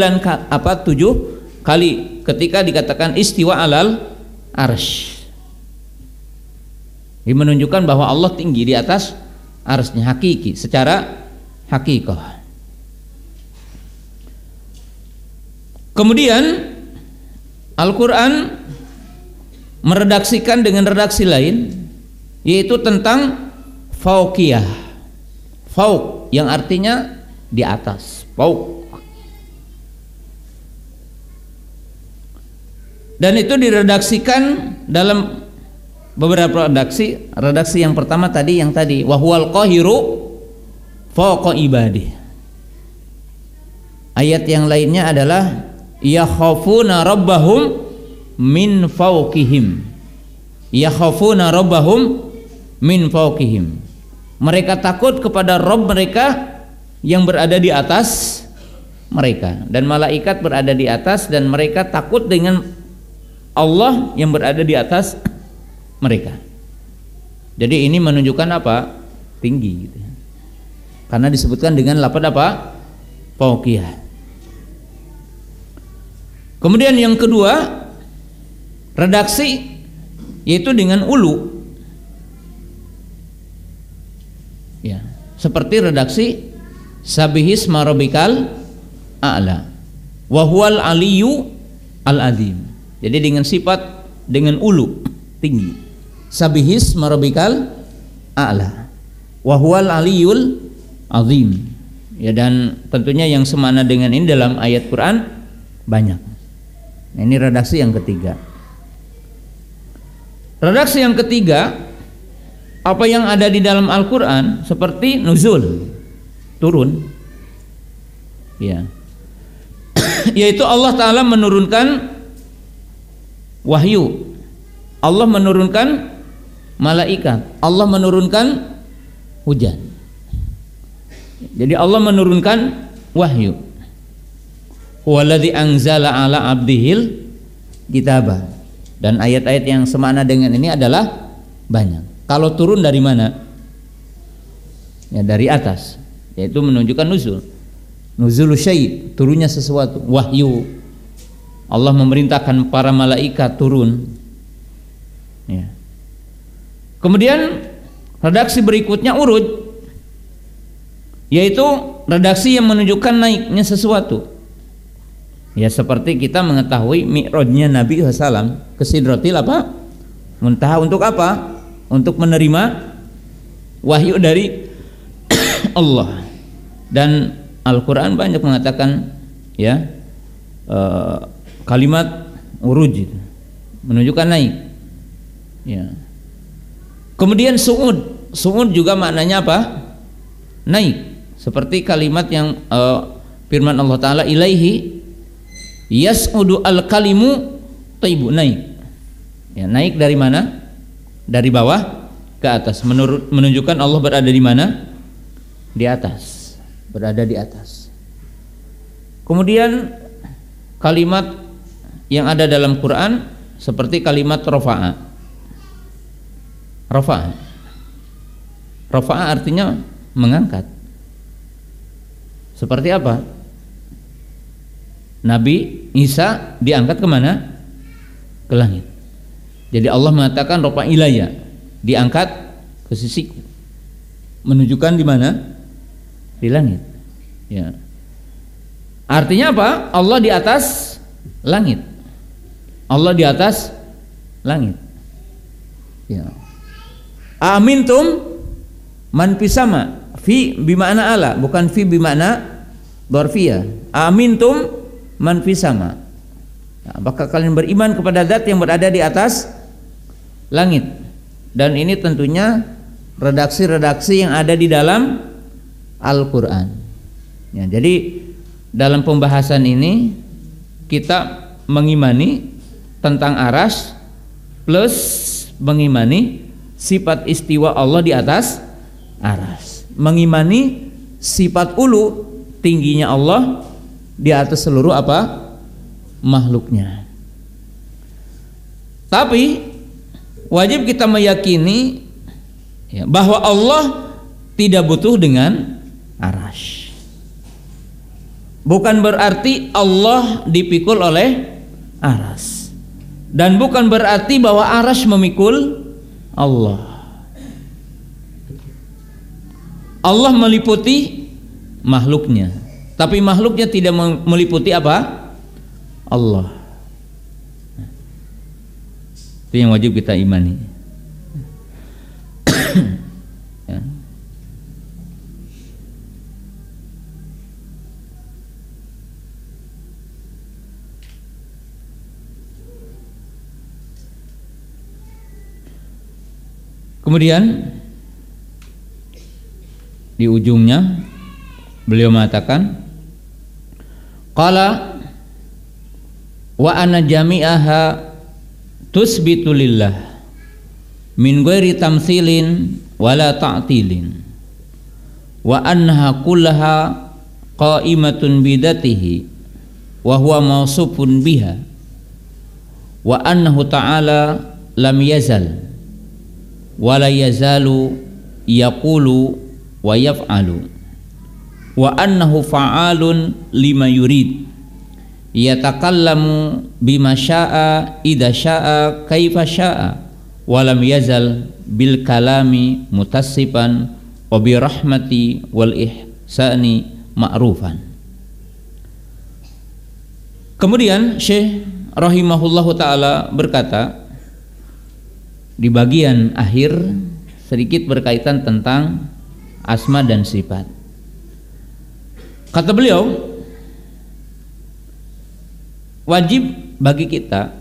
kali ketika dikatakan istiwa alal arsh. Ini menunjukkan bahwa Allah tinggi di atas arsy-Nya hakiki, secara hakikah. Kemudian Al-Quran meredaksikan dengan redaksi lain, yaitu tentang fauqiyah. Fauq yang artinya di atas, fauq. Dan itu diredaksikan dalam beberapa redaksi. Redaksi yang pertama tadi yang tadi wa huwal qahiru fawqa ibadih. Ayat yang lainnya adalah yakhafuna rabbahum min fawqihim. Yakhafuna rabbahum min fawqihim. Mereka takut kepada Rabb mereka yang berada di atas mereka, dan malaikat berada di atas, dan mereka takut dengan Allah yang berada di atas mereka. Jadi ini menunjukkan apa? Tinggi gitu. Karena disebutkan dengan lafaz apa? Fauqiyah. Kemudian yang kedua, redaksi yaitu dengan ulu. Ya, seperti redaksi Sabihisma rabbikal a'la wa huwal aliyyu al-azim. Jadi dengan sifat dengan ulu, tinggi. Sabihisma rabbikal a'la wa huwal aliyyul azim. Ya, dan tentunya yang semana dengan ini dalam ayat Quran banyak. Nah, ini redaksi yang ketiga. Redaksi yang ketiga, apa yang ada di dalam Al-Quran seperti nuzul, turun, ya, yaitu Allah Ta'ala menurunkan wahyu, Allah menurunkan malaikat, Allah menurunkan hujan. Jadi Allah menurunkan wahyu. Huwaladzi anzala ala abdihil kitabah. Dan ayat-ayat yang semakna dengan ini adalah banyak. Kalau turun dari mana? Ya, dari atas, yaitu menunjukkan nuzul. Nuzul syai', turunnya sesuatu, wahyu. Allah memerintahkan para malaikat turun. Ya. Kemudian redaksi berikutnya uruj, yaitu redaksi yang menunjukkan naiknya sesuatu. Ya, seperti kita mengetahui mi'rajnya Nabi SAW ke Sidratil apa? Muntaha, untuk apa? Untuk menerima wahyu dari Allah. Dan Al-Quran banyak mengatakan, ya, kalimat uruj itu menunjukkan naik. Ya. Kemudian su'ud juga maknanya apa? Naik. Seperti kalimat yang firman Allah Ta'ala, ilaihi yas'udu al-kalimu thayyibu, naik. Ya, naik dari mana? Dari bawah ke atas. Menunjukkan Allah berada di mana? Di atas. Berada di atas. Kemudian kalimat yang ada dalam Quran seperti kalimat rafa'a. Rafa'a artinya mengangkat. Seperti apa? Nabi Isa diangkat kemana? Ke langit. Jadi Allah mengatakan rafa'a ilayya, diangkat ke sisiku. Menunjukkan di mana? Di langit. Ya. Artinya apa? Allah di atas langit. Allah di atas langit. Ya. Amintum man pisama, fi bima'na ala, bukan fi bima'na dzarfiyah. Amintum man pisama. Nah, apakah kalian beriman kepada zat yang berada di atas langit? Dan ini tentunya redaksi-redaksi yang ada di dalam Al-Quran. Ya, jadi dalam pembahasan ini kita mengimani tentang arsy plus mengimani sifat istiwa Allah di atas arsy, mengimani sifat ulu, tingginya Allah di atas seluruh apa? Makhluknya. Tapi wajib kita meyakini ya, bahwa Allah tidak butuh dengan arsy. Bukan berarti Allah dipikul oleh arsy, dan bukan berarti bahwa arsy memikul Allah. Allah meliputi makhluknya, tapi makhluknya tidak meliputi apa? Allah. Itu yang wajib kita imani. Ya. Kemudian di ujungnya beliau mengatakan, qala wa ana jami'aha tusbitu lillah min ghairi tamtsilin wala ta'tilin wa annaha kullaha qa'imatun bidatihi wa huwa mausufun biha wa annahu ta'ala lam yazal wala yazalu yaqulu wa yaf'alu wa annahu fa'alun lima yurid yatakallamu bima sya'a idza sya'a kaifa sya'a wa lam yazal bil kalami mutassiban wa bi rahmati wal ihsani ma'rufan. Kemudian Syekh rahimahullahu taala berkata di bagian akhir sedikit berkaitan tentang asma dan sifat. Kata beliau, wajib bagi kita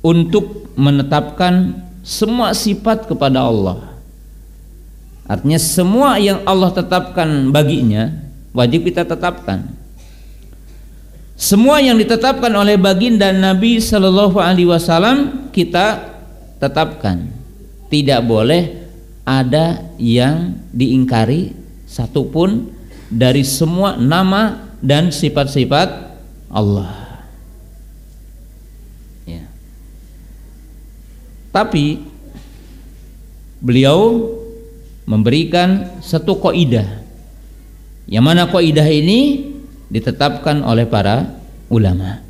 untuk menetapkan semua sifat kepada Allah. Artinya semua yang Allah tetapkan baginya wajib kita tetapkan. Semua yang ditetapkan oleh baginda Nabi Sallallahu Alaihi Wasallam kita tetapkan. Tidak boleh ada yang diingkari satupun dari semua nama dan sifat-sifat Allah. Ya. Tapi beliau memberikan satu kaidah, yang mana kaidah ini ditetapkan oleh para ulama.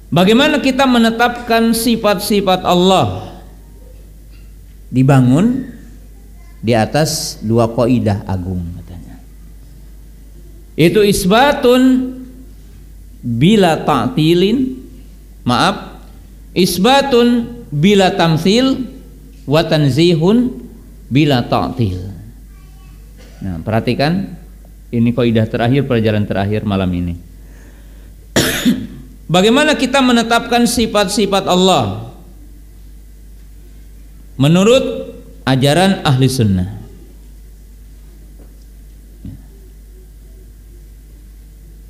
Bagaimana kita menetapkan sifat-sifat Allah? Dibangun di atas dua kaidah agung katanya. Itu isbatun bila ta'tilin, isbatun bila tamtsil wa tanzihun bila ta'til. Nah, perhatikan ini kaidah terakhir, pelajaran terakhir malam ini. Bagaimana kita menetapkan sifat-sifat Allah menurut ajaran ahli sunnah?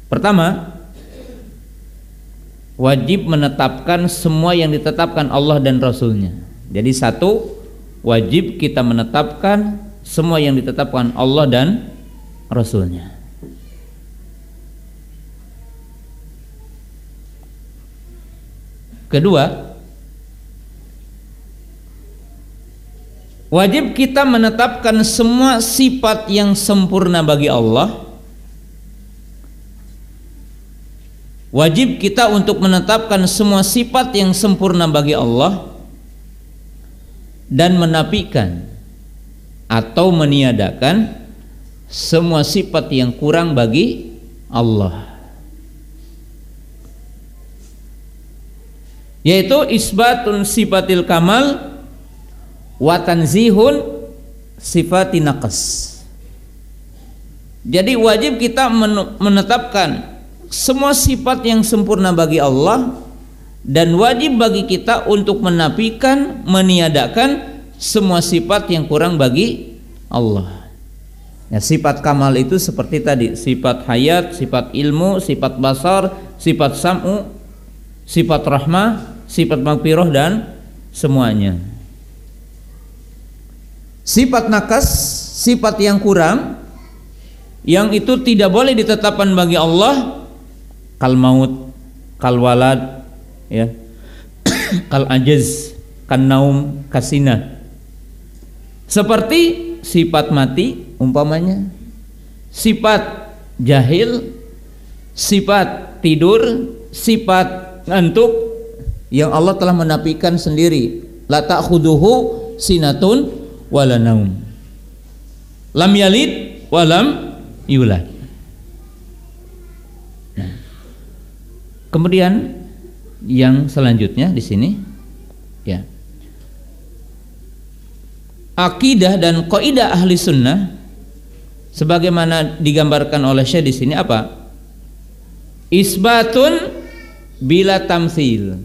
Pertama, wajib menetapkan semua yang ditetapkan Allah dan Rasulnya. Jadi satu, wajib kita menetapkan semua yang ditetapkan Allah dan Rasulnya. Kedua, wajib kita menetapkan semua sifat yang sempurna bagi Allah. Wajib kita untuk menetapkan semua sifat yang sempurna bagi Allah dan menafikan atau meniadakan semua sifat yang kurang bagi Allah, yaitu isbatun sifatil kamal wa tanzihun sifatin naqas. Jadi wajib kita menetapkan semua sifat yang sempurna bagi Allah dan wajib bagi kita untuk menafikan, meniadakan semua sifat yang kurang bagi Allah. Ya, sifat kamal itu seperti tadi, sifat hayat, sifat ilmu, sifat basar, sifat sam'u, sifat rahmah, sifat maghfirah dan semuanya. Sifat nakas, sifat yang kurang, yang itu tidak boleh ditetapkan bagi Allah, kal maut, kal walad, ya, kal ajaz, kan naum, kasina. Seperti sifat mati umpamanya, sifat jahil, sifat tidur, sifat ngantuk yang Allah telah menafikan sendiri. La ta'khuduhu sinatun wala naum. Lam yalid walam yulad. Kemudian yang selanjutnya di sini, ya, akidah dan kaidah ahli sunnah sebagaimana digambarkan oleh Syekh di sini apa? Isbatun bila tamtsil.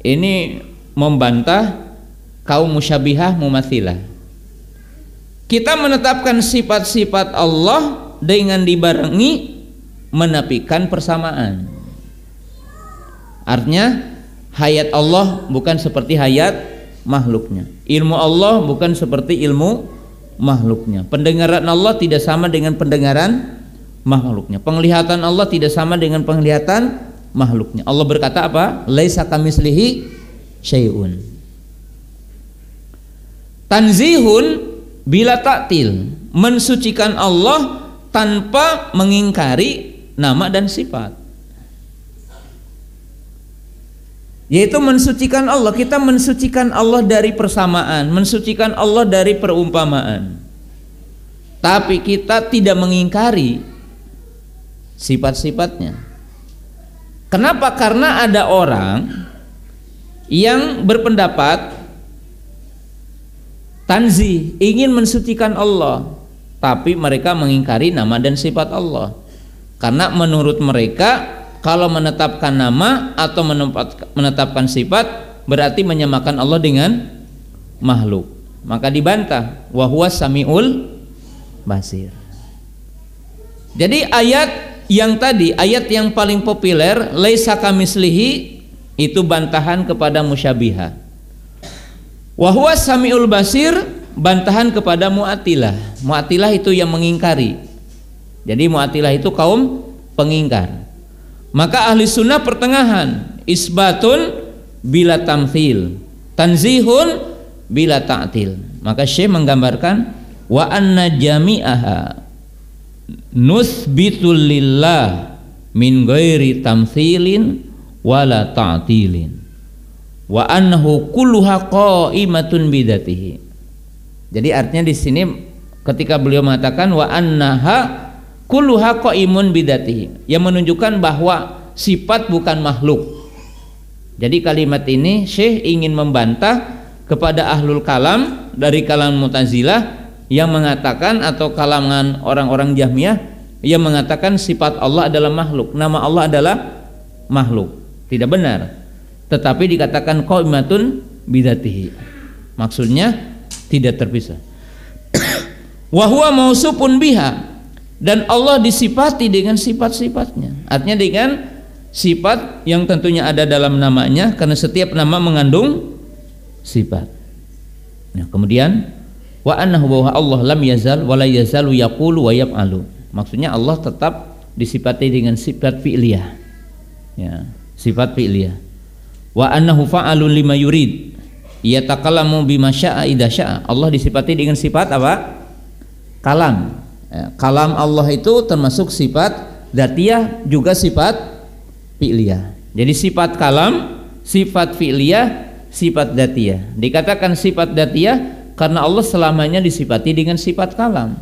Ini membantah kaum musyabihah mumatsilah. Kita menetapkan sifat-sifat Allah dengan dibarengi menafikan persamaan. Artinya hayat Allah bukan seperti hayat makhluknya, ilmu Allah bukan seperti ilmu makhluknya, pendengaran Allah tidak sama dengan pendengaran makhluknya, penglihatan Allah tidak sama dengan penglihatan makhluknya. Allah berkata apa? Laisa kamitslihi syai'un. Tanzihun bila ta'til, mensucikan Allah tanpa mengingkari nama dan sifat, yaitu mensucikan Allah. Kita mensucikan Allah dari persamaan, mensucikan Allah dari perumpamaan, tapi kita tidak mengingkari sifat-sifatnya. Kenapa? Karena ada orang yang berpendapat tanzih, ingin mensucikan Allah, tapi mereka mengingkari nama dan sifat Allah. Karena menurut mereka kalau menetapkan nama atau menetapkan sifat berarti menyamakan Allah dengan makhluk. Maka dibantah, wa huwas samiul basir. Jadi ayat yang tadi, ayat yang paling populer, laisa kamitslihi, itu bantahan kepada musyabihah. Wa huwas samiul basir, bantahan kepada Mu'attilah. Mu'attilah itu yang mengingkari. Jadi Mu'attilah itu kaum pengingkar. Maka ahli sunnah pertengahan, isbatun bila tamthil, tanzihun bila ta'til. Maka Syekh menggambarkan wa anna jami'aha nuthbitul lillah min ghairi tamthilin wala ta'tilin wa annahu kulluha qa'imatun bidatihi. Jadi artinya di sini ketika beliau mengatakan wa annaha kulluha qaimun bidatihi, yang menunjukkan bahwa sifat bukan makhluk. Jadi kalimat ini Syekh ingin membantah kepada ahlul kalam dari kalangan Mu'tazilah yang mengatakan, atau kalangan orang-orang Jahmiyah yang mengatakan sifat Allah adalah makhluk, nama Allah adalah makhluk, tidak benar. Tetapi dikatakan qaimatun bidzatihi, maksudnya tidak terpisah. Wa huwa mausufun biha, dan Allah disifati dengan sifat-sifatnya, artinya dengan sifat yang tentunya ada dalam namanya, karena setiap nama mengandung sifat. Nah, kemudian wa annahu, bahwa Allah lam yazal wa la yazalu yaqulu wa yaf'alu, maksudnya Allah tetap disifati dengan sifat fi'liyah, ya, sifat fi'liyah. Wa annahu fa'alun lima yurid, yatakallamu bima syaa idza syaa, Allah disifati dengan sifat apa? Kalam. Ya, kalam Allah itu termasuk sifat dzatiyah juga sifat fi'liyah. Jadi sifat kalam, sifat fi'liyah, sifat dzatiyah. Dikatakan sifat dzatiyah karena Allah selamanya disifati dengan sifat kalam.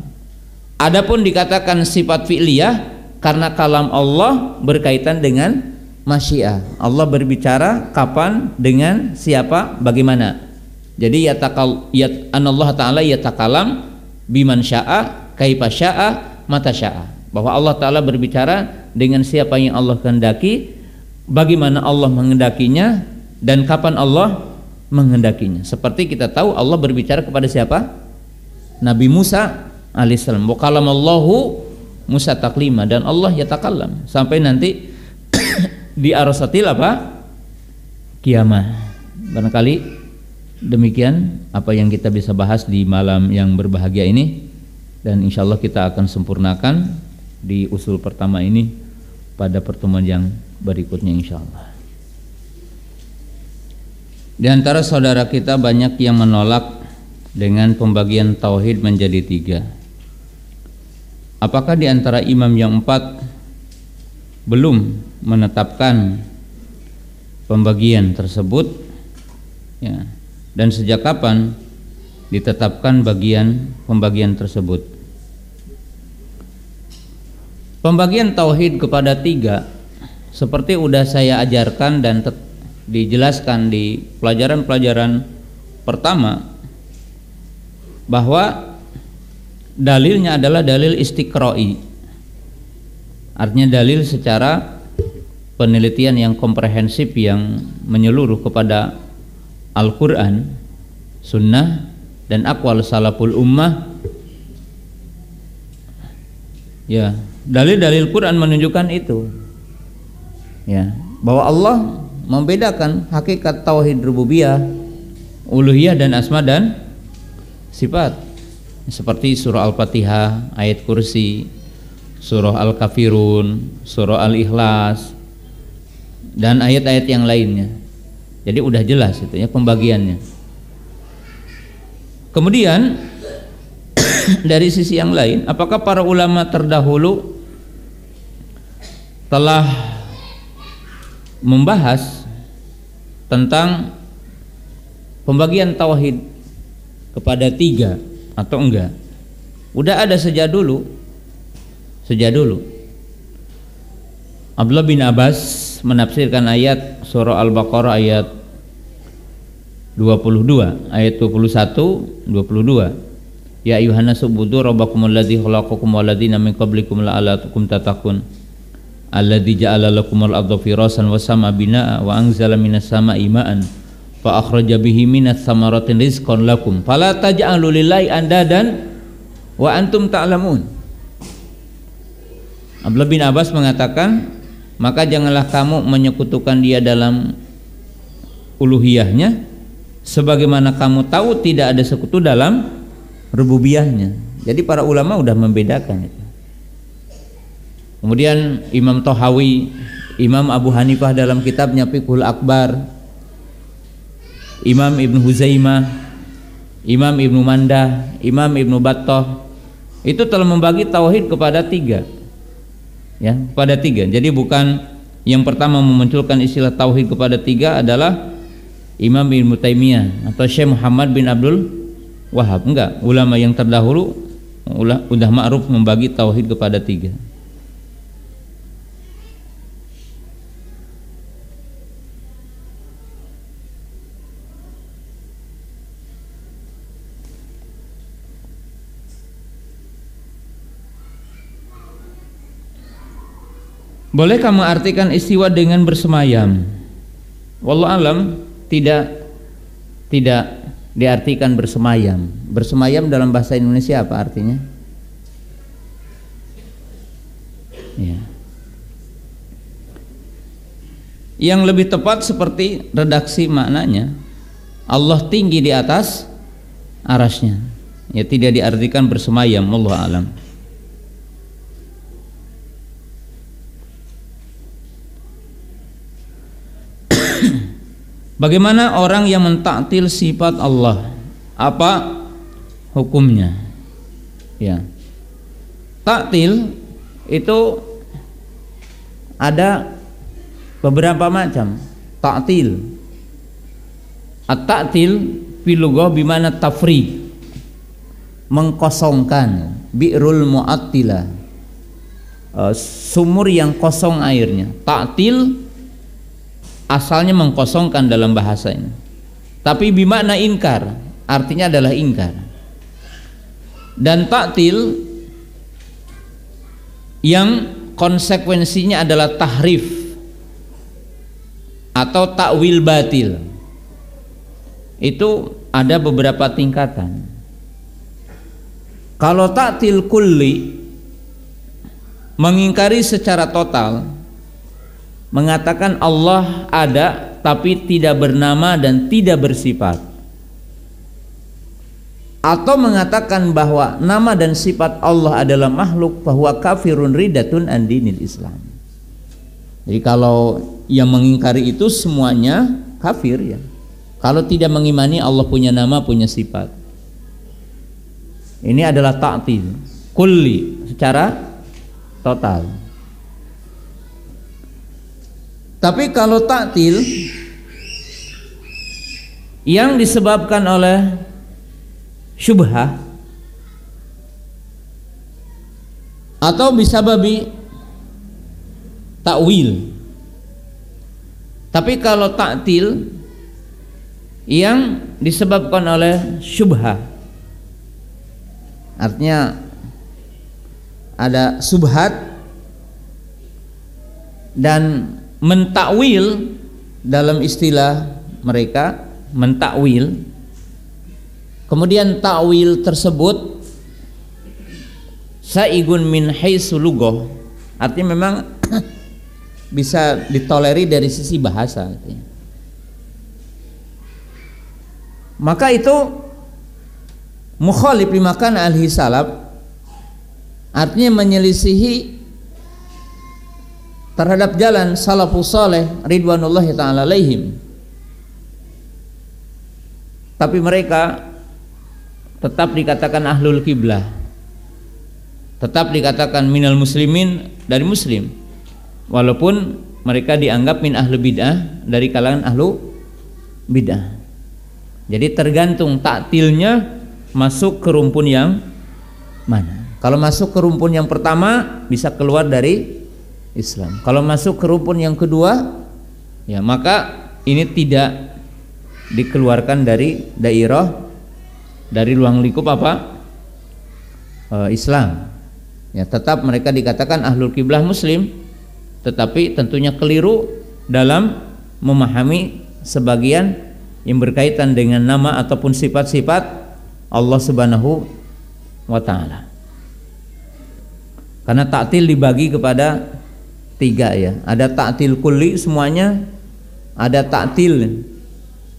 Adapun dikatakan sifat fi'liyah karena kalam Allah berkaitan dengan masyiah. Allah berbicara kapan, dengan siapa, bagaimana. Jadi Allah Ta'ala yatakalam biman sya'a, kaifa sya'a, mata sya'a, bahwa Allah Ta'ala berbicara dengan siapa yang Allah kehendaki, bagaimana Allah menghendakinya, dan kapan Allah menghendakinya. Seperti kita tahu Allah berbicara kepada siapa? Nabi Musa alaihissalam. Wa kalamallahu Musa taklima, dan Allah yatakallam sampai nanti di arasatil apa? Kiamah. Barangkali demikian apa yang kita bisa bahas di malam yang berbahagia ini, dan insyaallah kita akan sempurnakan di usul pertama ini pada pertemuan yang berikutnya insyaallah. Di antara saudara kita banyak yang menolak dengan pembagian tauhid menjadi 3. Apakah di antara imam yang 4 belum menetapkan pembagian tersebut, ya, dan sejak kapan ditetapkan pembagian tersebut? Pembagian tauhid kepada 3 seperti udah saya ajarkan dan dijelaskan di pelajaran-pelajaran pertama, bahwa dalilnya adalah dalil istiqra'i, artinya dalil secara penelitian yang komprehensif yang menyeluruh kepada Al-Quran, Sunnah, dan aqwal salaful ummah. Ya, dalil-dalil Quran menunjukkan itu, ya, bahwa Allah membedakan hakikat tauhid rububiyah, uluhiyah, dan asma dan sifat, seperti surah Al-Fatihah, ayat kursi, surah Al-Kafirun, surah Al-Ikhlas, dan ayat-ayat yang lainnya. Jadi udah jelas itu ya pembagiannya. Kemudian dari sisi yang lain, apakah para ulama terdahulu telah membahas tentang pembagian tauhid kepada 3 atau enggak? Udah ada sejak dulu. Abdullah bin Abbas menafsirkan ayat surah Al-Baqarah ayat 22, ayat 21, 22. Ya ayyuhan nasu ubudu rabbakumul ladzi khalaqakum wal ladzina min qablikum la'allakum tattaqun. Alladzi ja'ala lakumul arda firasan was sama binaa wa anzala minas sama'i ma'an fa akhraja bihi minas thamarati rizqan lakum fala taj'alu lillahi andadan wa antum ta'lamun. Abdullah bin Abbas mengatakan, maka janganlah kamu menyekutukan dia dalam uluhiyahnya sebagaimana kamu tahu tidak ada sekutu dalam rububiyahnya. Jadi para ulama sudah membedakan itu. Kemudian Imam Tahawi, Imam Abu Hanifah dalam kitabnya Fiqhul Akbar, Imam Ibnu Huzaimah, Imam Ibnu Mandah, Imam Ibnu Battah itu telah membagi tauhid kepada 3. Ya, kepada 3. Jadi bukan yang pertama memunculkan istilah tauhid kepada 3 adalah Imam Ibnu Taimiyah atau Syekh Muhammad bin Abdul Wahab. Enggak, ulama yang terdahulu udah ma'ruf membagi tauhid kepada 3. Boleh kamu artikan istiwa dengan bersemayam? Wallahu alam, tidak diartikan bersemayam. Bersemayam dalam bahasa Indonesia apa artinya? Ya. Yang lebih tepat seperti redaksi maknanya, Allah tinggi di atas arasnya. Ya, tidak diartikan bersemayam. Wallahu alam. Bagaimana orang yang mentaktil sifat Allah? Apa hukumnya? Ya. Taktil itu ada beberapa macam taktil. At-taktil fil lughah bimana tafriq, mengkosongkan, bi'rul mu'attilah, sumur yang kosong airnya. Taktil asalnya mengkosongkan dalam bahasa ini, tapi bimakna ingkar, artinya adalah ingkar. Dan taktil yang konsekuensinya adalah tahrif atau takwil batil, itu ada beberapa tingkatan. Kalau taktil kulli, mengingkari secara total, mengatakan Allah ada tapi tidak bernama dan tidak bersifat, atau mengatakan bahwa nama dan sifat Allah adalah makhluk, bahwa kafirun ridatun an dinil Islam. Jadi kalau yang mengingkari itu semuanya kafir ya. Kalau tidak mengimani Allah punya nama, punya sifat. Ini adalah ta'til kulli, secara total. Tapi kalau ta'til yang disebabkan oleh syubhah atau bisababi takwil. Tapi kalau ta'til yang disebabkan oleh syubhah, artinya ada subhat dan mentakwil, dalam istilah mereka mentakwil, kemudian takwil tersebut saigun min haitsu lughah, artinya memang bisa ditoleri dari sisi bahasa, maka itu mukhalif limakan ahli salaf, artinya menyelisihi terhadap jalan salafus saleh ridwanullahi ta'ala alaihim. Tapi mereka tetap dikatakan ahlul kiblah, tetap dikatakan minal muslimin, dari muslim, walaupun mereka dianggap min ahlu bid'ah, dari kalangan ahlu bid'ah. Jadi tergantung taktilnya masuk ke rumpun yang mana. Kalau masuk ke rumpun yang pertama bisa keluar dari Islam. Kalau masuk ke rumpun yang kedua, ya maka ini tidak dikeluarkan dari dairah, dari ruang lingkup apa? Islam. Ya, tetap mereka dikatakan ahlul kiblah muslim, tetapi tentunya keliru dalam memahami sebagian yang berkaitan dengan nama ataupun sifat-sifat Allah Subhanahu wa ta'ala. Karena taktil dibagi kepada 3 ya. Ada taktil kulli semuanya, ada taktil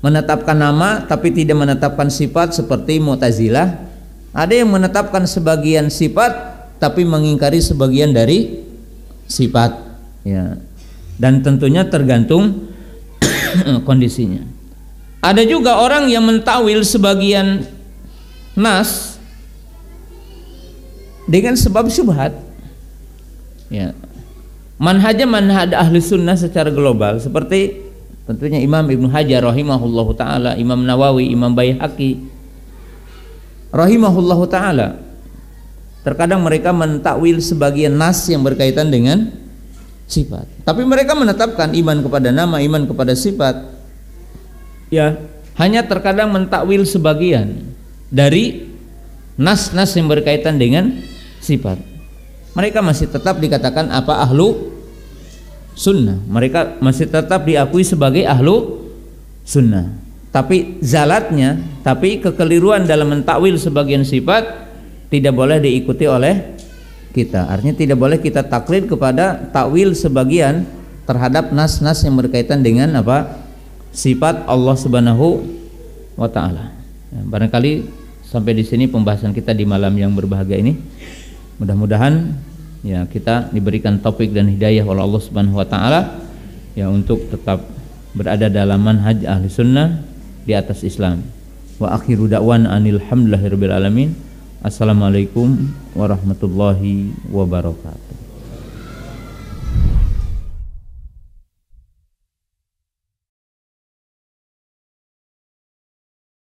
menetapkan nama tapi tidak menetapkan sifat seperti Mu'tazilah, ada yang menetapkan sebagian sifat tapi mengingkari sebagian dari sifat ya. Dan tentunya tergantung kondisinya. Ada juga orang yang mentawil sebagian nas dengan sebab syubhat ya. Manhaj ahli sunnah secara global, seperti tentunya Imam Ibnu Hajar rahimahullahu ta'ala, Imam Nawawi, Imam Baihaqi rahimahullahu ta'ala. Terkadang mereka mentakwil sebagian nas yang berkaitan dengan sifat, tapi mereka menetapkan iman kepada nama, iman kepada sifat ya. Hanya terkadang mentakwil sebagian dari nas-nas yang berkaitan dengan sifat. Mereka masih tetap dikatakan apa? Ahlu sunnah. Mereka masih tetap diakui sebagai ahlu sunnah. Tapi zalatnya, tapi kekeliruan dalam mentakwil sebagian sifat tidak boleh diikuti oleh kita. Artinya tidak boleh kita taklid kepada takwil sebagian terhadap nas-nas yang berkaitan dengan apa? Sifat Allah Subhanahu wa taala. Ya, barangkali sampai di sini pembahasan kita di malam yang berbahagia ini. Mudah-mudahan ya kita diberikan taufik dan hidayah oleh Allah Subhanahu wa taala ya untuk tetap berada dalam manhaj ahli sunnah di atas Islam. Wa akhiru da'wan anil hamdulillahirabbil alamin. Assalamualaikum warahmatullahi wabarakatuh.